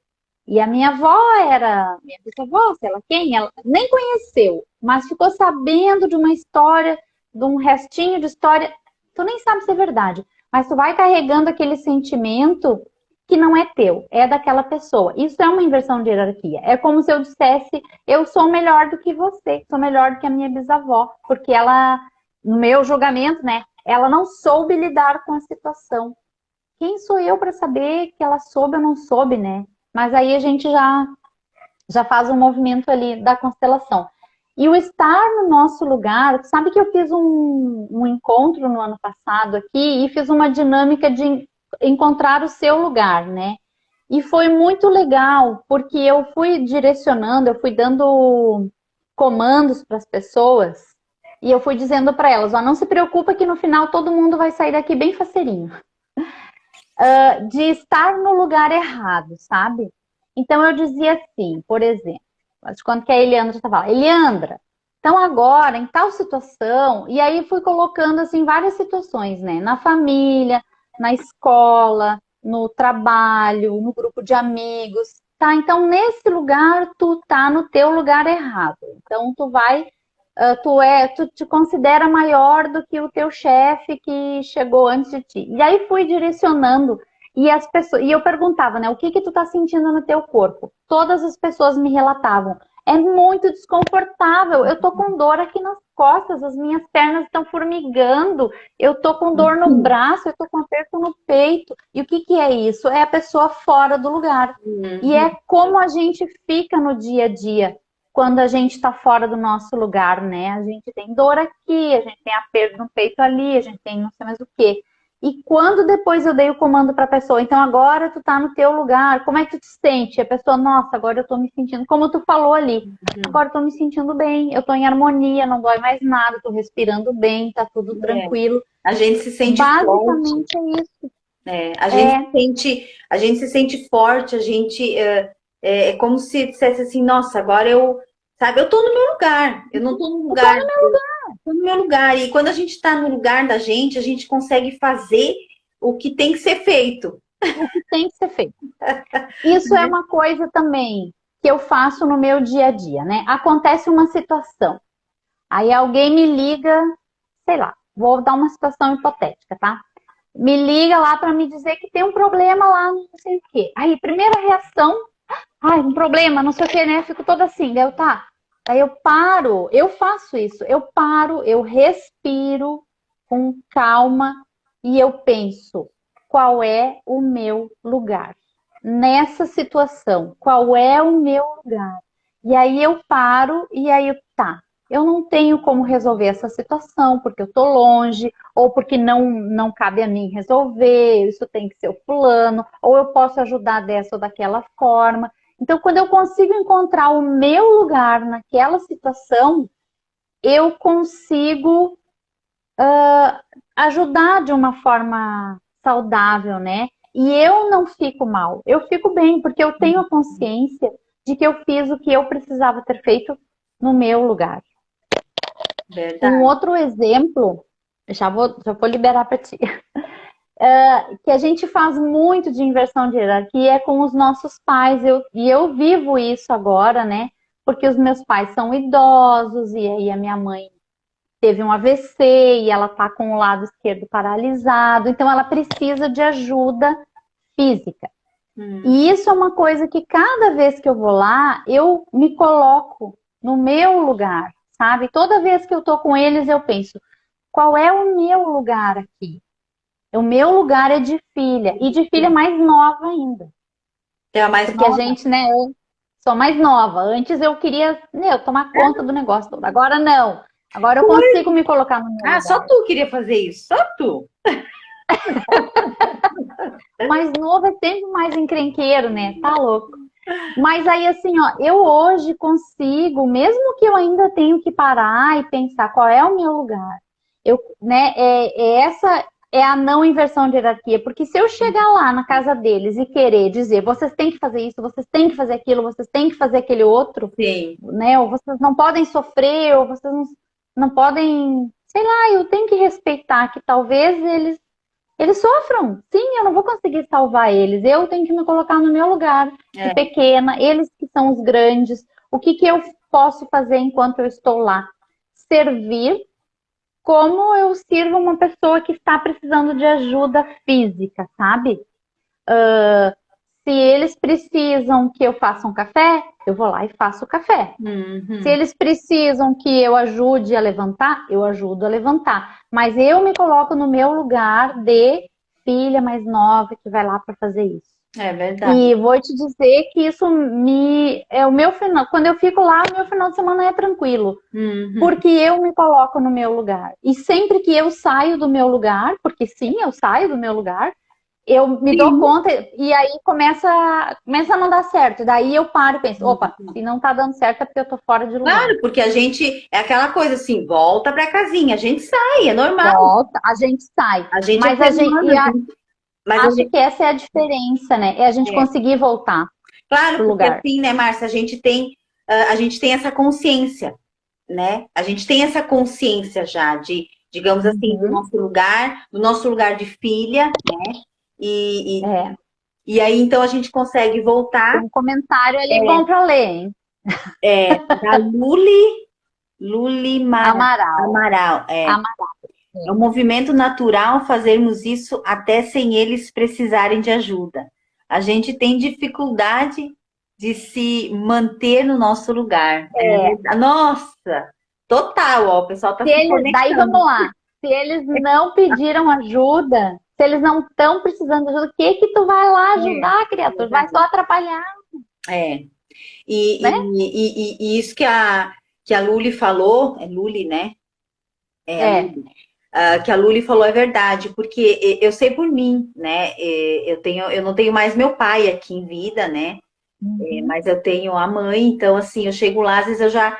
E a minha avó era, minha bisavó, sei lá quem, ela nem conheceu, mas ficou sabendo de uma história, de um restinho de história. Tu nem sabe se é verdade, mas tu vai carregando aquele sentimento que não é teu, é daquela pessoa. Isso é uma inversão de hierarquia. É como se eu dissesse, eu sou melhor do que você, sou melhor do que a minha bisavó, porque ela, no meu julgamento, né, ela não soube lidar com a situação. Quem sou eu para saber que ela soube ou não soube, né? Mas aí a gente já faz um movimento ali da constelação. E o estar no nosso lugar, sabe que eu fiz um encontro no ano passado aqui e fiz uma dinâmica de encontrar o seu lugar, né? E foi muito legal, porque eu fui direcionando, eu fui dando comandos para as pessoas e eu fui dizendo para elas, ó, não se preocupa que no final todo mundo vai sair daqui bem faceirinho de estar no lugar errado, sabe? Então eu dizia assim, por exemplo, quando que a Eliandra estava lá, Eliandra, então agora, em tal situação, e aí fui colocando assim várias situações, né? Na família, na escola, no trabalho, no grupo de amigos, tá? Então nesse lugar tu tá no teu lugar errado. Então tu vai tu te considera maior do que o teu chefe que chegou antes de ti. E aí fui direcionando e as pessoas, e eu perguntava, né, o que que tu tá sentindo no teu corpo? Todas as pessoas me relatavam, é muito desconfortável, eu tô com dor aqui nas costas, as minhas pernas estão formigando, eu tô com dor no braço, eu tô com aperto no peito. E o que que é isso? É a pessoa fora do lugar. E é Uhum. como a gente fica no dia a dia quando a gente está fora do nosso lugar, né? A gente tem dor aqui, a gente tem aperto no peito ali, a gente tem não sei mais o quê. E quando depois eu dei o comando para a pessoa, então agora tu tá no teu lugar, como é que tu te sente? A pessoa, nossa, agora eu tô me sentindo, como tu falou ali, agora eu tô me sentindo bem, eu tô em harmonia, não dói mais nada, tô respirando bem, tá tudo É. tranquilo. A gente se sente forte. Basicamente é isso. É, A gente se sente forte, a gente é como se dissesse assim, nossa, agora eu, sabe, eu tô no meu lugar, eu não tô no eu tô lugar, no meu eu tô no meu lugar. E quando a gente tá no lugar da gente, a gente consegue fazer o que tem que ser feito. O que tem que ser feito. Isso é uma coisa também que eu faço no meu dia a dia, né? Acontece uma situação, aí alguém me liga, sei lá, vou dar uma situação hipotética, tá? Me liga lá para me dizer que tem um problema lá, não sei o quê. Aí, primeira reação, ai, um problema, não sei o quê, né? Fico toda assim, daí eu tá. Aí eu paro, eu faço isso, eu paro, eu respiro com calma e eu penso, qual é o meu lugar nessa situação? Qual é o meu lugar? E aí eu paro e aí eu, tá. Eu não tenho como resolver essa situação porque eu tô longe ou porque não cabe a mim resolver, isso tem que ser o fulano, ou eu posso ajudar dessa ou daquela forma. Então, quando eu consigo encontrar o meu lugar naquela situação, eu consigo ajudar de uma forma saudável, né? E eu não fico mal, eu fico bem, porque eu tenho a consciência de que eu fiz o que eu precisava ter feito no meu lugar. Um Verdade. outro exemplo, já vou liberar para ti, que a gente faz muito de inversão de hierarquia é com os nossos pais. E eu vivo isso agora, né? Porque os meus pais são idosos, e aí a minha mãe teve um AVC e ela tá com o lado esquerdo paralisado, então ela precisa de ajuda física. Hum, E isso é uma coisa que cada vez que eu vou lá, eu me coloco no meu lugar, sabe? Toda vez que eu tô com eles, eu penso, qual é o meu lugar aqui? O meu lugar é de filha, e de filha mais nova ainda. é a mais Porque a nova? gente, né, eu sou mais nova. Antes eu queria, meu, tomar conta do negócio todo. Agora não. Agora eu consigo me colocar no meu Ah, só lugar. tu queria fazer isso, só tu. Mais novo é sempre mais encrenqueiro, né? Tá louco. Mas aí, assim, ó, eu hoje consigo, mesmo que eu ainda tenho que parar e pensar qual é o meu lugar, eu, né, essa é a não inversão de hierarquia, porque se eu chegar lá na casa deles e querer dizer, vocês têm que fazer isso, vocês têm que fazer aquilo, vocês têm que fazer aquele outro, Sim. né, ou vocês não podem sofrer, ou vocês não podem, sei lá, eu tenho que respeitar que talvez eles sofram. Sim, eu não vou conseguir salvar eles. Eu tenho que me colocar no meu lugar de É, pequena, eles que são os grandes. O que que eu posso fazer enquanto eu estou lá? Servir como eu sirvo uma pessoa que está precisando de ajuda física, sabe? Se eles precisam que eu faça um café, eu vou lá e faço o café. Se uhum. eles precisam que eu ajude a levantar, eu ajudo a levantar. Mas eu me coloco no meu lugar de filha mais nova que vai lá para fazer isso. É verdade. E vou te dizer que isso me é o meu final. Quando eu fico lá, o meu final de semana é tranquilo, Uhum. porque eu me coloco no meu lugar. E sempre que eu saio do meu lugar, porque sim, eu saio do meu lugar, eu me dou Sim. conta e aí começa a não dar certo. Daí eu paro e penso, opa, se não tá dando certo é porque eu tô fora de lugar. Claro, porque a gente é aquela coisa assim, volta pra casinha, a gente sai, é normal. Volta, a gente sai. A gente é Mas ser humano, mas a acho gente, que essa é a diferença, né? É a gente é, conseguir voltar claro, pro porque lugar. assim, né, Márcia, a gente tem essa consciência, né? A gente tem essa consciência já de, digamos assim, Uhum. do nosso lugar de filha, né? E, e, É. e aí então a gente consegue voltar. Tem um comentário ali bom para ler, hein? Da Luli Amaral. Amaral. Amaral. É um movimento natural fazermos isso até sem eles precisarem de ajuda. A gente tem dificuldade de se manter no nosso lugar. É. Nossa, total, ó, o pessoal está se Daí vamos conectando. lá. Se eles não pediram ajuda, se eles não estão precisando de ajuda, o que que tu vai lá ajudar, criatura? Vai só atrapalhar, É. né? E isso que a Luli falou, é Luli, né? É, a É. Luli. Que a Luli falou é verdade, porque eu sei por mim, né? Eu não tenho mais meu pai aqui em vida, né? Uhum. Mas eu tenho a mãe, então assim, eu chego lá, às vezes eu já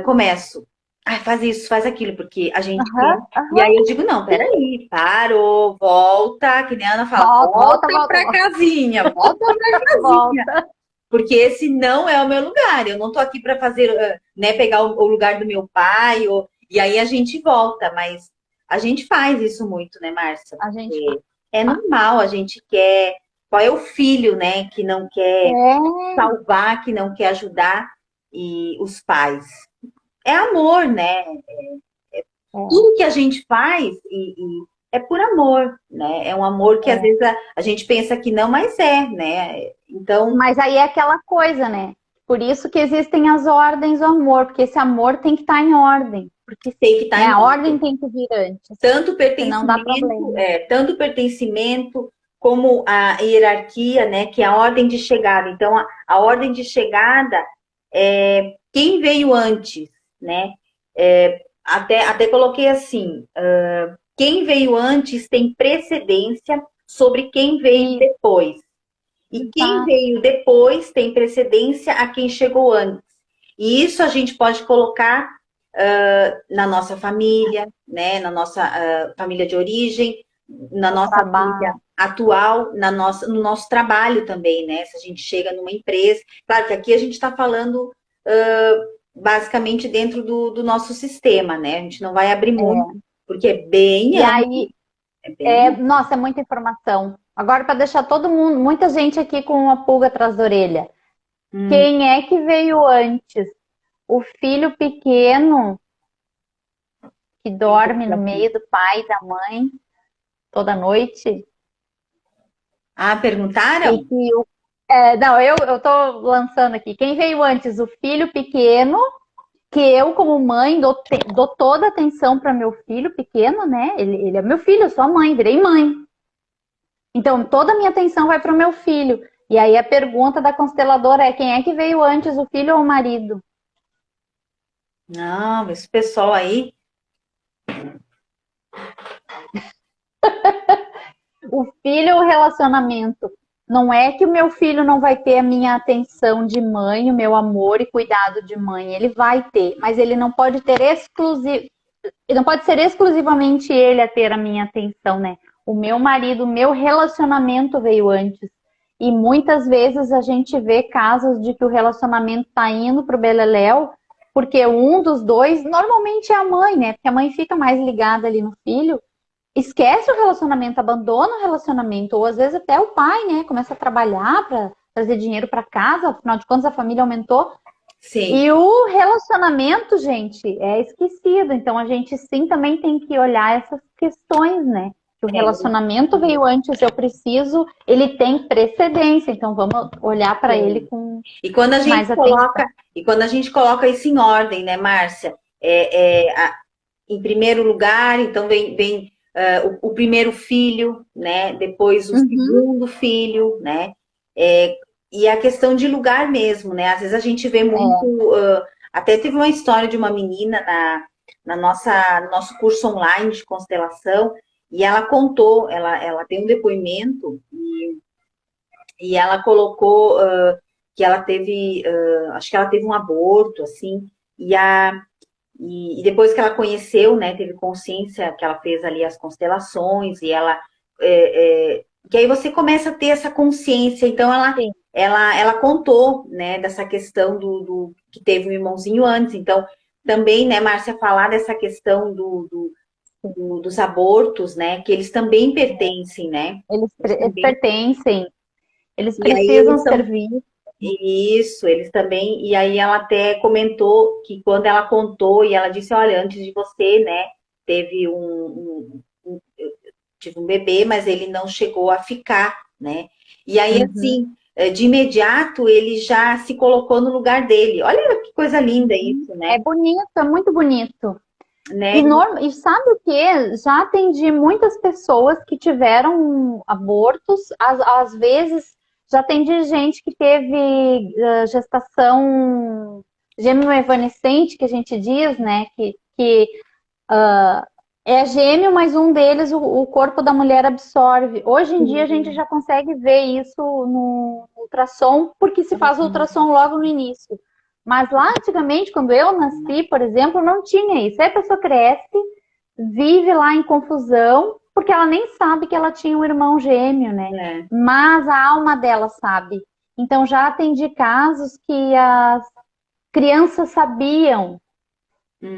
começo. Ah, faz isso, faz aquilo, porque a gente Aham, tem. E aham. aí eu digo, não, Sim. peraí, parou, volta, que nem a Ana fala, Volta, volta, volta volta, pra volta. casinha, volta pra casinha. Volta. Porque esse não é o meu lugar. Eu não tô aqui para fazer, né, pegar o lugar do meu pai, e aí a gente volta, mas a gente faz isso muito, né, Márcia? A gente faz. é normal, a gente quer. Qual é o filho, né, que não quer É, salvar, que não quer ajudar e os pais? É amor, né? é. Tudo que a gente faz é por amor, né? É um amor que às É. vezes a gente pensa que não, mas é, né? Então Mas aí é aquela coisa, né? Por isso que existem as ordens do amor, porque esse amor tem que estar em ordem, porque, tem que estar né, em a ordem tem que vir antes, tanto senão dá pertencimento, problema. tanto pertencimento como a hierarquia, né? Que é a ordem de chegada. Então a ordem de chegada é quem veio antes, né? Até coloquei assim: quem veio antes tem precedência sobre quem veio Isso, depois. E quem exato. veio depois tem precedência a quem chegou antes. E isso a gente pode colocar na nossa família, né? Na nossa família de origem, na O nossa família trabalho. atual, no nosso trabalho também, né? Se a gente chega numa empresa. Claro que aqui a gente está falando basicamente dentro do nosso sistema, né? A gente não vai abrir muito, É. porque é bem E amplo, aí, é bem amplo. nossa, é muita informação. Agora, para deixar todo mundo, muita gente aqui com uma pulga atrás da orelha. Hum, Quem é que veio antes? O filho pequeno que dorme no meio do pai e da mãe toda noite? E perguntaram? que não, eu tô lançando aqui. Quem veio antes? O filho pequeno, que eu, como mãe, dou toda a atenção para meu filho pequeno, né? Ele é meu filho, eu sou a mãe, virei mãe. Então, toda a minha atenção vai para o meu filho. E aí a pergunta da consteladora é: quem é que veio antes, o filho ou o marido? Não, esse pessoal aí. O filho ou o relacionamento? Não é que o meu filho não vai ter a minha atenção de mãe, o meu amor e cuidado de mãe. Ele vai ter, mas ele não pode ter exclusivo. Não pode ser exclusivamente ele a ter a minha atenção, né? O meu marido, o meu relacionamento veio antes. E muitas vezes a gente vê casos de que o relacionamento está indo para o beleléu, porque um dos dois, normalmente é a mãe, né? Porque a mãe fica mais ligada ali no filho, esquece o relacionamento, abandona o relacionamento, ou às vezes até o pai, né? Começa a trabalhar para trazer dinheiro para casa, afinal de contas a família aumentou. Sim. E o relacionamento, gente, é esquecido. Então a gente sim também tem que olhar essas questões, né? Que o É, relacionamento veio antes, eu preciso, ele tem precedência, então vamos olhar para ele tem. com E quando a gente mais atenção. coloca, e quando a gente coloca isso em ordem, né, Márcia? Em primeiro lugar, então vem o primeiro filho, né? Depois o Uhum, segundo filho, né? É, e a questão de lugar mesmo, né? Às vezes a gente vê muito. é. Até teve uma história de uma menina no nosso curso online de constelação, e ela contou, ela tem um depoimento e ela colocou que ela teve, acho que ela teve um aborto, assim, e, e depois que ela conheceu, né, teve consciência que ela fez ali as constelações, e ela, que aí você começa a ter essa consciência, então Sim. ela contou, né, dessa questão que teve um irmãozinho antes, então também, né, Márcia, falar dessa questão dos abortos, né, que eles também pertencem, né, eles Eles também, pertencem, eles e aí precisam eles são servir. isso, eles também. E aí ela até comentou que quando ela contou, e ela disse, olha, antes de você, né, teve eu tive um bebê, mas ele não chegou a ficar, né? E aí, Uhum, assim, de imediato, ele já se colocou no lugar dele. Olha que coisa linda uhum. isso, É né? bonito, é muito bonito. Né? E sabe o que? Já atendi muitas pessoas que tiveram abortos, às vezes já atendi gente que teve gestação gêmeo-evanescente, que a gente diz, né? Que é gêmeo, mas um deles o corpo da mulher absorve. Hoje em dia a gente já consegue ver isso no ultrassom, porque se faz o ultrassom logo no início. Mas lá antigamente, quando eu nasci, por exemplo, não tinha isso. Aí a pessoa cresce, vive lá em confusão, porque ela nem sabe que ela tinha um irmão gêmeo, né? É, Mas a alma dela sabe. Então já atendi casos que as crianças sabiam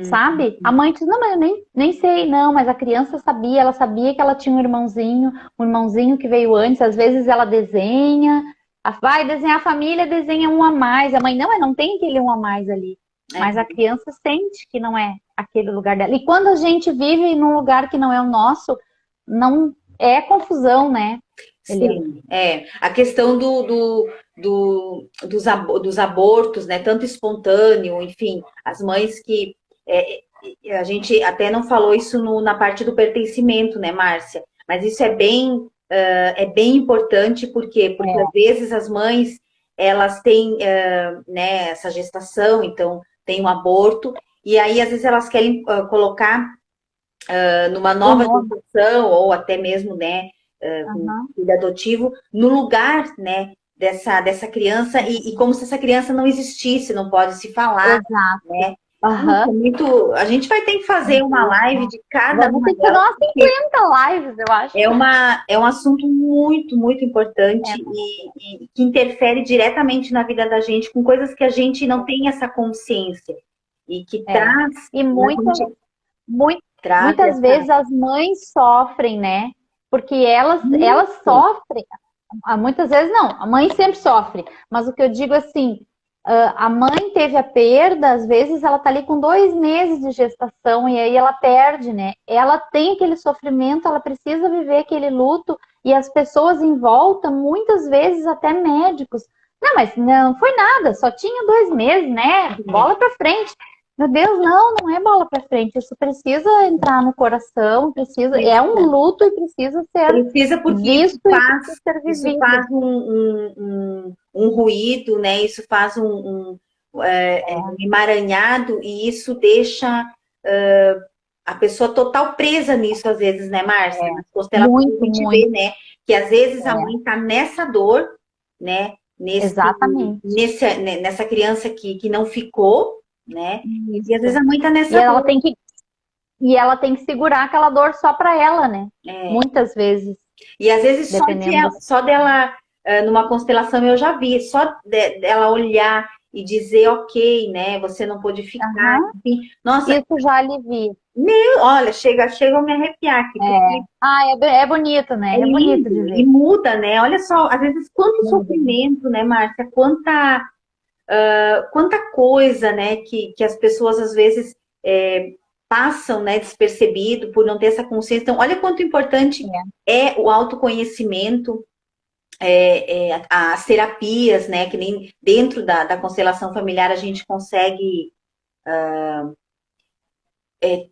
sabe? A mãe diz, não, mas eu nem sei, não, mas a criança sabia, ela sabia que ela tinha um irmãozinho que veio antes, às vezes ela desenha, vai desenhar a família, desenha um a mais, a mãe, não, mas não tem aquele um a mais ali. Mas a É. criança sente que não é aquele lugar dela. E quando a gente vive num lugar que não é o nosso, não é confusão, né, Eliana? Sim, a questão dos abortos, né, tanto espontâneo, enfim, as mães que a gente até não falou isso na parte do pertencimento, né, Márcia? Mas isso é bem importante, por quê? Porque às vezes as mães elas têm né, essa gestação, então tem um aborto, e aí às vezes elas querem colocar numa O nova nome. gestação, ou até mesmo, né, com Aham, filho adotivo, no lugar, né, dessa criança, e como se essa criança não existisse, não pode se falar, exato. né? Isso é Aham. muito. A gente vai ter que fazer uma live de cada Vamos uma ter que fazer delas, umas porque 50 lives, eu acho. é um assunto muito, muito É, importante e que interfere diretamente na vida da gente, com coisas que a gente não tem essa consciência e que é. E a gente muito, traz muitas essa. vezes as mães sofrem, né? Porque elas sofrem. Muitas vezes não, a mãe sempre sofre. Mas o que eu digo assim, a mãe teve a perda, às vezes ela tá ali com 2 meses de gestação e aí ela perde, né? Ela tem aquele sofrimento, ela precisa viver aquele luto e as pessoas em volta, muitas vezes até médicos. Não, mas não foi nada, só tinha 2 meses, né? Bola pra frente. Meu Deus, não é bola pra frente. Isso precisa entrar no coração, precisa, é um Isso. luto e precisa ser Precisa, porque visto e precisa ser isso vivido. faz um ruído, né? Isso faz um emaranhado e isso deixa a pessoa total presa nisso, às vezes, né, Márcia? Nas constelações a Muito, gente vê, muito. né? Que às vezes a É, mãe tá nessa dor, né? exatamente. Nessa criança que não ficou, né? E às vezes Isso. a mãe tá E nessa ela dor. tem que, e ela tem que segurar aquela dor só para ela, né? Muitas vezes, E às vezes dependendo da só situação. dela, numa constelação eu já vi, só dela olhar e dizer, ok, né, você não pôde ficar, Aham. enfim. Nossa, Isso já alivia. olha, chega a me arrepiar aqui, porque Ah, é bonito, é né? É bonito lindo de e ver. muda, né? Olha só, às vezes quanto Muda. sofrimento, né, Márcia? Quanta coisa, né, que as pessoas às vezes passam, né, despercebido por não ter essa consciência. Então, olha quanto importante É. é o autoconhecimento, as terapias, né, que nem dentro da constelação familiar a gente consegue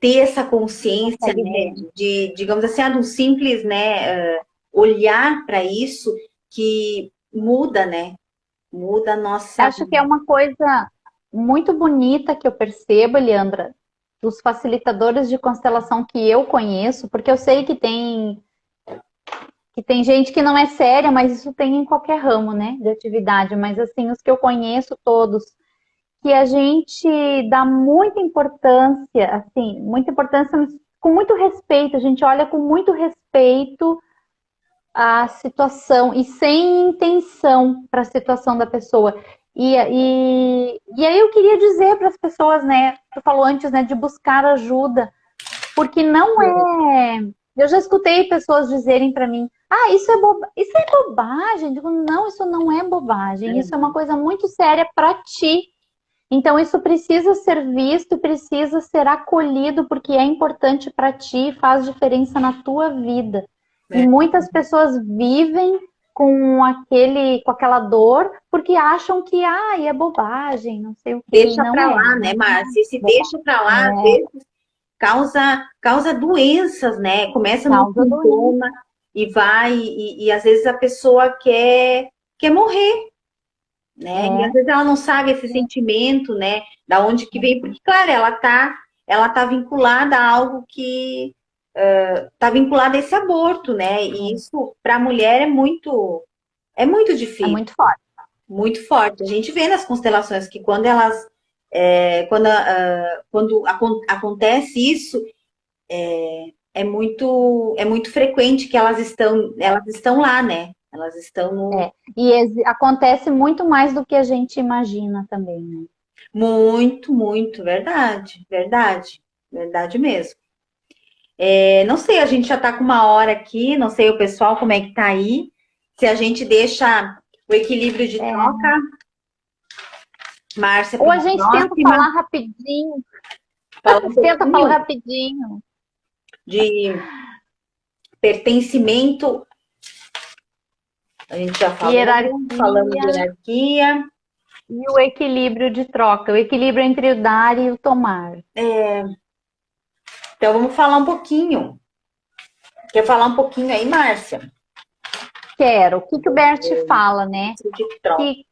ter essa consciência, Consegue né, ver. digamos assim, de um simples, né, olhar para isso que muda, né, muda a nossa. Acho que é uma coisa muito bonita que eu percebo, Leandra, dos facilitadores de constelação que eu conheço, porque eu sei que tem gente que não é séria, mas isso tem em qualquer ramo, né, de atividade. Mas assim, os que eu conheço todos, que a gente dá muita importância, assim, muita importância com muito respeito. A gente olha com muito respeito a situação e sem intenção para a situação da pessoa. E aí eu queria dizer para as pessoas, né? Tu falou antes, né, de buscar ajuda, porque não é. Eu já escutei pessoas dizerem para mim: ah, isso é bobagem. Eu digo, não, isso não é bobagem. Isso é uma coisa muito séria para ti. Então isso precisa ser visto, precisa ser acolhido, porque é importante para ti, faz diferença na tua vida. E Né, muitas pessoas vivem com aquela dor, porque acham que é bobagem, não sei o quê. E deixa não para é, lá, né, não Márcia? Se é bobagem. deixa para lá, às vezes causa doenças, né? Começa num Causa doença. sintoma e vai, e às vezes a pessoa quer morrer, né? E às É, vezes ela não sabe esse sentimento, né? Da onde que vem, porque, claro, ela tá vinculada a algo que tá vinculada a esse aborto, né? E isso, para a mulher, é muito é difícil, muito forte. muito forte. A gente vê nas constelações que quando elas quando acontece isso, é muito frequente que elas estão lá, né? Elas estão no. É. E acontece muito mais do que a gente imagina também, né? Muito, muito, verdade, verdade, verdade mesmo. Não sei, a gente já está com uma hora aqui, não sei o pessoal como é que tá aí. Se a gente deixa o equilíbrio de É. troca, Márcia, Ou para a uma gente tenta próxima, falar rapidinho, falar um tenta falar pouquinho rapidinho. de pertencimento. A gente já falou, falamos de Hierarquia hierarquia. e o equilíbrio de troca, o equilíbrio entre o dar e o tomar. Então vamos falar um pouquinho. Quer falar um pouquinho aí, Márcia? Quero. O que que o Bert fala, né? De troca. Que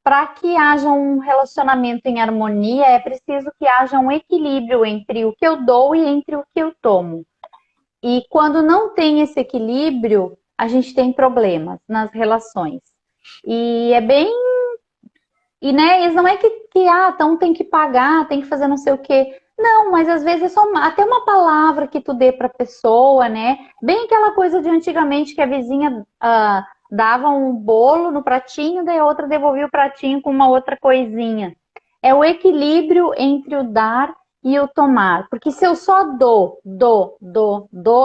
para que haja um relacionamento em harmonia, é preciso que haja um equilíbrio entre o que eu dou e entre o que eu tomo. E quando não tem esse equilíbrio, a gente tem problemas nas relações. E é bem. E né, eles não é então tem que pagar, tem que fazer não sei o quê. Não, mas às vezes é só até uma palavra que tu dê para a pessoa, né? Bem aquela coisa de antigamente que a vizinha dava um bolo no pratinho, daí a outra devolvia o pratinho com uma outra coisinha. É o equilíbrio entre o dar e o tomar. Porque se eu só dou,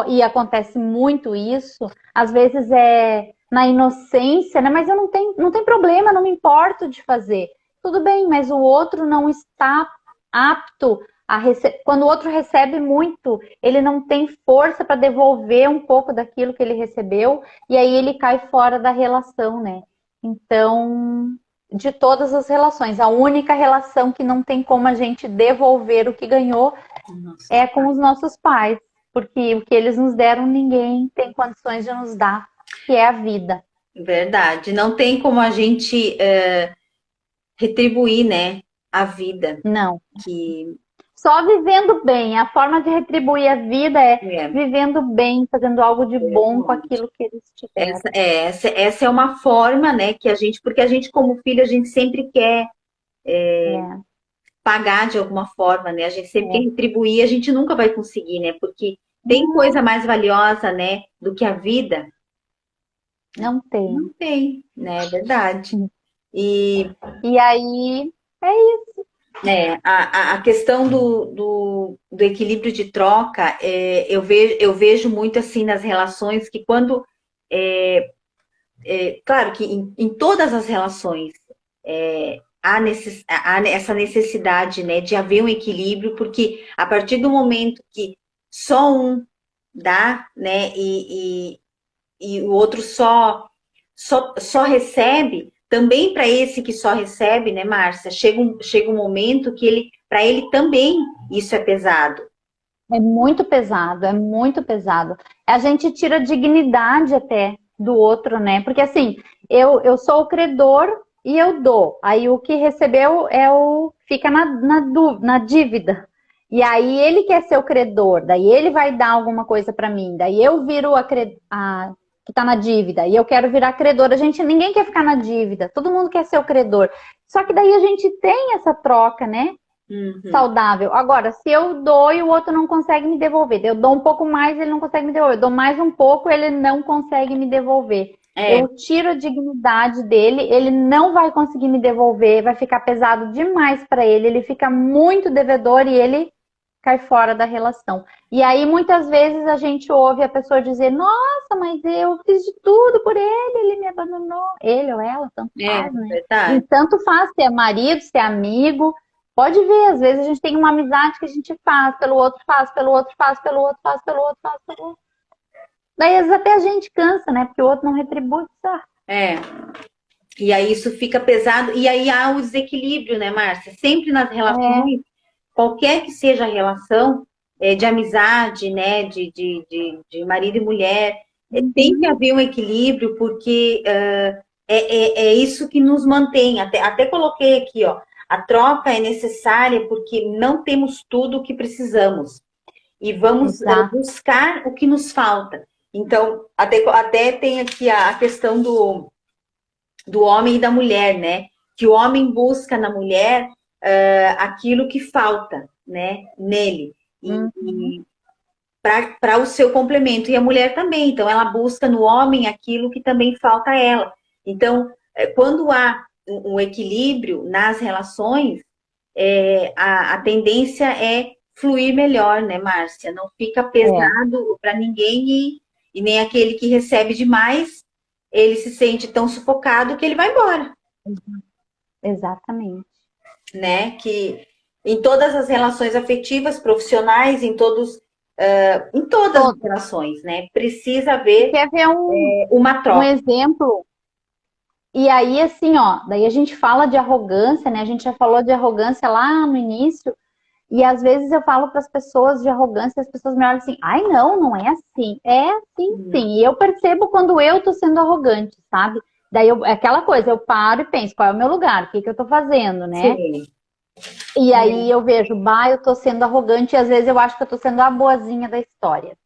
e acontece muito isso, às vezes é na inocência, né? Mas eu não tem problema, não me importo de fazer. Tudo bem, mas o outro não está apto a receber. Quando o outro recebe muito, ele não tem força para devolver um pouco daquilo que ele recebeu, e aí ele cai fora da relação, né? Então, de todas as relações, a única relação que não tem como a gente devolver o que ganhou Nossa. é com os nossos pais, porque o que eles nos deram, ninguém tem condições de nos dar, que é a vida. Verdade. Não tem como a gente retribuir, né, a vida Não. que Só vivendo bem. A forma de retribuir a vida é é. vivendo bem, fazendo algo de bom com Verdade. aquilo que eles tiveram. Essa é uma forma, né, que a gente, porque a gente como filho, a gente sempre quer É, pagar de alguma forma, né? A gente sempre quer é. retribuir, a gente nunca vai conseguir, né? Porque tem coisa mais valiosa, né, do que a vida? Não tem. Não tem, né? É verdade. E E aí, é isso. a questão do equilíbrio de troca, eu vejo muito assim nas relações que quando claro que em todas as relações há essa necessidade, né, de haver um equilíbrio, porque a partir do momento que só um dá, né, e o outro só recebe, também para esse que só recebe, né, Márcia, chega um momento que para ele também isso é pesado. É muito pesado, é muito pesado. A gente tira a dignidade até do outro, né? Porque assim, eu sou o credor e eu dou. Aí o que recebeu fica na dívida. E aí ele quer ser o credor, daí ele vai dar alguma coisa para mim, daí eu viro a que está na dívida e eu quero virar credor. Ninguém quer ficar na dívida, todo mundo quer ser o credor. Só que daí a gente tem essa troca, né? Uhum. Saudável. Agora, se eu dou e o outro não consegue me devolver, eu dou um pouco mais, ele não consegue me devolver. Eu dou mais um pouco, ele não consegue me devolver. É, Eu tiro a dignidade dele, ele não vai conseguir me devolver, vai ficar pesado demais para ele, ele fica muito devedor e ele cai fora da relação. E aí muitas vezes a gente ouve a pessoa dizer: "Nossa, mas eu fiz de tudo por ele me abandonou". Ele ou ela, tanto faz, né? E verdade. tanto faz se é marido, se é amigo. Pode ver, às vezes a gente tem uma amizade que a gente faz, pelo outro faz, pelo outro faz, pelo outro faz, pelo outro faz, pelo outro. Daí às vezes até a gente cansa, né? Porque o outro não retribui. É. E aí isso fica pesado, e aí há o desequilíbrio, né, Márcia? Sempre nas É, relações, qualquer que seja a relação de amizade, né, de marido e mulher, tem que uhum, haver um equilíbrio, porque é isso que nos mantém. Até coloquei aqui, ó, a troca é necessária porque não temos tudo o que precisamos e vamos exato. buscar o que nos falta. Então, até tem aqui a questão do homem e da mulher, né? Que o homem busca na mulher aquilo que falta, né? Nele. Uhum, E para o seu complemento. E a mulher também. Então, ela busca no homem aquilo que também falta a ela. Então, quando há um equilíbrio nas relações, a tendência é fluir melhor, né, Márcia? Não fica É, pesado para ninguém e nem aquele que recebe demais, ele se sente tão sufocado que ele vai embora, exatamente. né? Que em todas as relações afetivas, profissionais, em todas as Todo. relações, né? Precisa haver Quer ver uma um troca. exemplo? E aí, assim, ó, daí a gente fala de arrogância, né? A gente já falou de arrogância lá no início, e às vezes eu falo para as pessoas de arrogância, e as pessoas me olham assim, ai, não, não é assim. É assim, sim. E eu percebo quando eu tô sendo arrogante, sabe? Daí é aquela coisa, eu paro e penso, qual é o meu lugar? O que que eu tô fazendo, né? Sim. E aí eu vejo, bah, eu tô sendo arrogante, e às vezes eu acho que eu tô sendo a boazinha da história.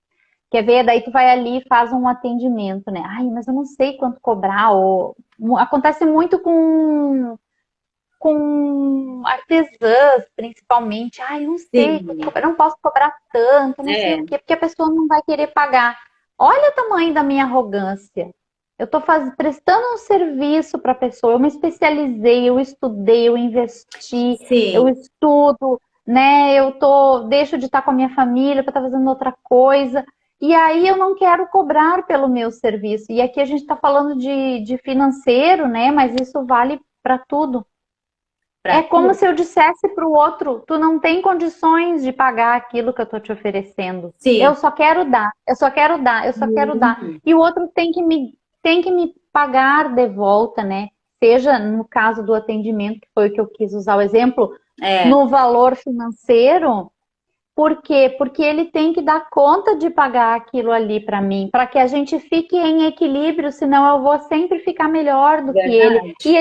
Quer ver? Daí tu vai ali e faz um atendimento, né? Ai, mas eu não sei quanto cobrar. Ou... Acontece muito com artesãs, principalmente. Ai, não sei quanto Sim. cobrar, não posso cobrar tanto, não sei o É. quê, porque a pessoa não vai querer pagar. Olha o tamanho da minha arrogância. Eu estou prestando um serviço para a pessoa, eu me especializei, eu estudei, eu investi, eu Sim. estudo, né? Deixo de estar com a minha família para estar fazendo outra coisa. E aí eu não quero cobrar pelo meu serviço. E aqui a gente está falando de financeiro, né? Mas isso vale para tudo. É Para como se eu dissesse para o outro: tu não tem condições de pagar aquilo que eu estou te oferecendo. Eu Sim. só quero dar, eu só quero dar, eu só quero dar. Uhum. E o outro tem que me pagar de volta, né? Seja no caso do atendimento, que foi o que eu quis usar o exemplo, É, no valor financeiro. Por quê? Porque ele tem que dar conta de pagar aquilo ali para mim, para que a gente fique em equilíbrio, senão eu vou sempre ficar melhor do que ele. E verdade.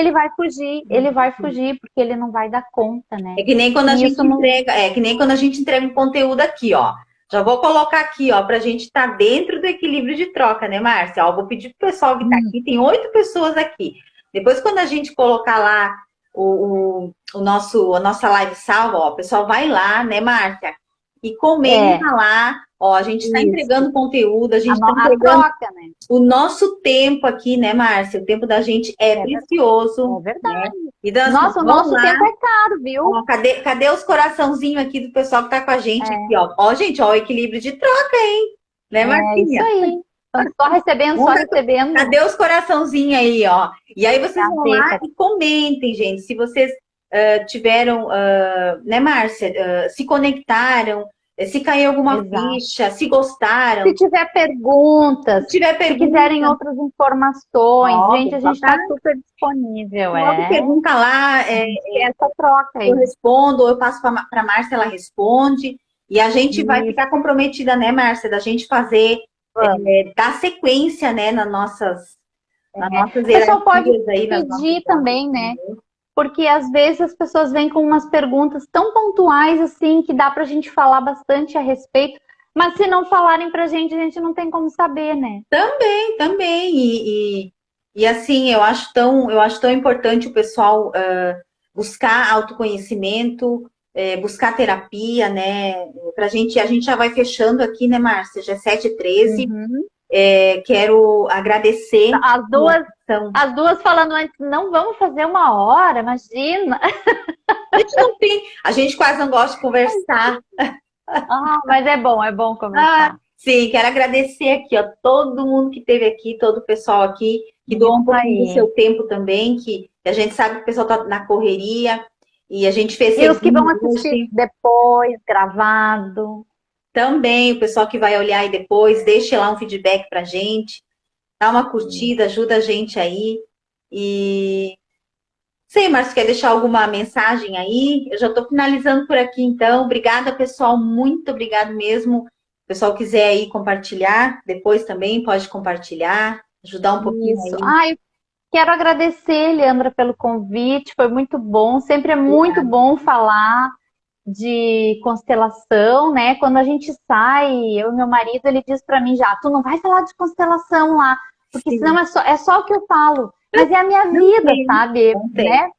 ele vai fugir, porque ele não vai dar conta, né? É que nem quando a E isso gente não. entrega, é que nem quando a gente entrega um conteúdo aqui, ó. Já vou colocar aqui, ó, para a gente estar dentro do equilíbrio de troca, né, Márcia? Ó, vou pedir pro pessoal que está Hum, aqui, tem 8 pessoas aqui. Depois, quando a gente colocar lá a nossa live salva, ó, o pessoal vai lá, né, Márcia? E comenta é, lá, ó, a gente está isso. entregando conteúdo, a gente está A entregando troca, né? o nosso tempo aqui, né, Márcia? O tempo da gente é É, precioso, é né? verdade. Então, assim, Nossa, o vão nosso lá. tempo é caro, viu? Ó, cadê os coraçãozinhos aqui do pessoal que tá com a gente aqui, É, ó? Ó, gente, ó, o equilíbrio de troca, né, é isso Marcinha? aí. Então, só recebendo, só Vamos dar- recebendo. Cadê os coraçãozinhos aí, ó? E aí vocês vão Cadê, lá cadê? e comentem, gente, se vocês tiveram, né, Márcia, se conectaram, se caiu alguma Exato. ficha, se gostaram, Se tiver perguntas, se tiver se quiserem pergunta, outras informações, ó, gente, a gente está super disponível, coloca é. pergunta lá, A gente quer essa troca eu aí. respondo, ou eu passo para a Márcia, ela responde, e a gente vai Isso, ficar comprometida, né, Márcia, da gente fazer, vamos. dar sequência, né, nas nossas O pessoal pode hierarquias aí, nas nossas pedir ordens. também, né? Porque às vezes as pessoas vêm com umas perguntas tão pontuais assim que dá para a gente falar bastante a respeito, mas se não falarem para a gente não tem como saber, né? Também, e assim, eu acho tão importante o pessoal buscar autoconhecimento, buscar terapia, né, a gente já vai fechando aqui, né, Márcia, já é 7h13, Uhum. quero agradecer As a duas, atenção. as duas falando antes, não vamos fazer 1 hora, imagina. A gente não tem, a gente quase não gosta de conversar. Ah, mas é bom Ah, conversar. sim, quero agradecer aqui, ó, todo mundo que esteve aqui, todo o pessoal aqui, que doou um Isso pouquinho do aí. seu tempo também, que a gente sabe que o pessoal está na correria, e a gente fez E os que vão cedinho assistir hoje. depois, gravado. Também, o pessoal que vai olhar aí depois, deixe lá um feedback pra gente, dá uma curtida, ajuda a gente aí. E sei, Márcio, quer deixar alguma mensagem aí? Eu já estou finalizando por aqui, então. Obrigada, pessoal. Muito obrigado mesmo. Se o pessoal quiser aí compartilhar, depois também pode compartilhar, ajudar um pouquinho Isso. aí. Ai, quero agradecer, Leandra, pelo convite. Foi muito bom. Sempre é muito Obrigada. bom falar de constelação, né? Quando a gente sai, eu e meu marido, ele diz para mim já, tu não vai falar de constelação lá, porque senão Sim, é só o que eu falo. Mas é a minha não vida, tem, sabe? não tem. Né?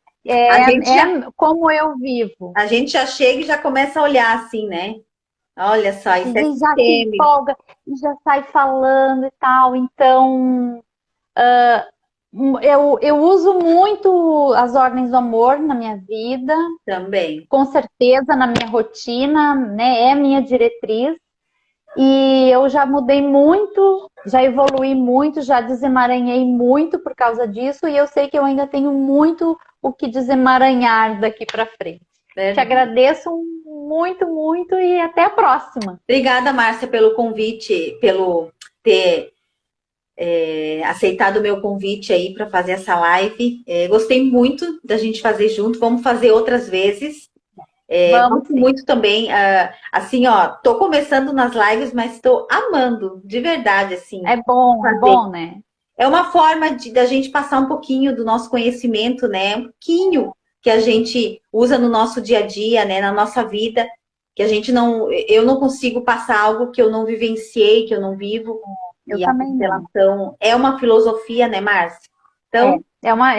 A gente já, É como eu vivo. a gente já chega e já começa a olhar assim, né? Olha só, isso é E já se sistêmico. empolga, e já sai falando e tal. Então, Eu uso muito as ordens do amor na minha vida, Também. com certeza na minha rotina, né? É a minha diretriz. E eu já mudei muito, já evoluí muito, já desemaranhei muito por causa disso, e eu sei que eu ainda tenho muito o que desemaranhar daqui para frente. Te Verdade. agradeço muito, muito e até a próxima. Obrigada, Márcia, pelo convite, pelo ter aceitado o meu convite aí para fazer essa live. Gostei muito da gente fazer junto. Vamos fazer outras vezes. Vamos Gosto sim. muito também, assim, ó, tô começando nas lives, mas estou amando, de verdade, assim, É fazer. bom, né? É uma forma da gente passar um pouquinho do nosso conhecimento, né? Um pouquinho que a gente usa no nosso dia a dia, né? Na nossa vida, que a gente não, eu não consigo passar algo que eu não vivenciei, que eu não vivo. Eu E a também não. constelação é uma filosofia, né, Márcia? É, Então, é uma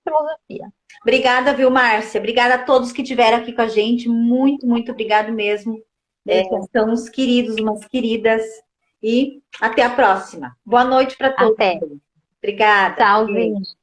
filosofia. obrigada, viu, Márcia? Obrigada a todos que estiveram aqui com a gente. Muito, muito obrigado mesmo. Obrigada. São uns queridos, umas queridas. E até a próxima. Boa noite para todos. Até. Obrigada. Tchauzinho.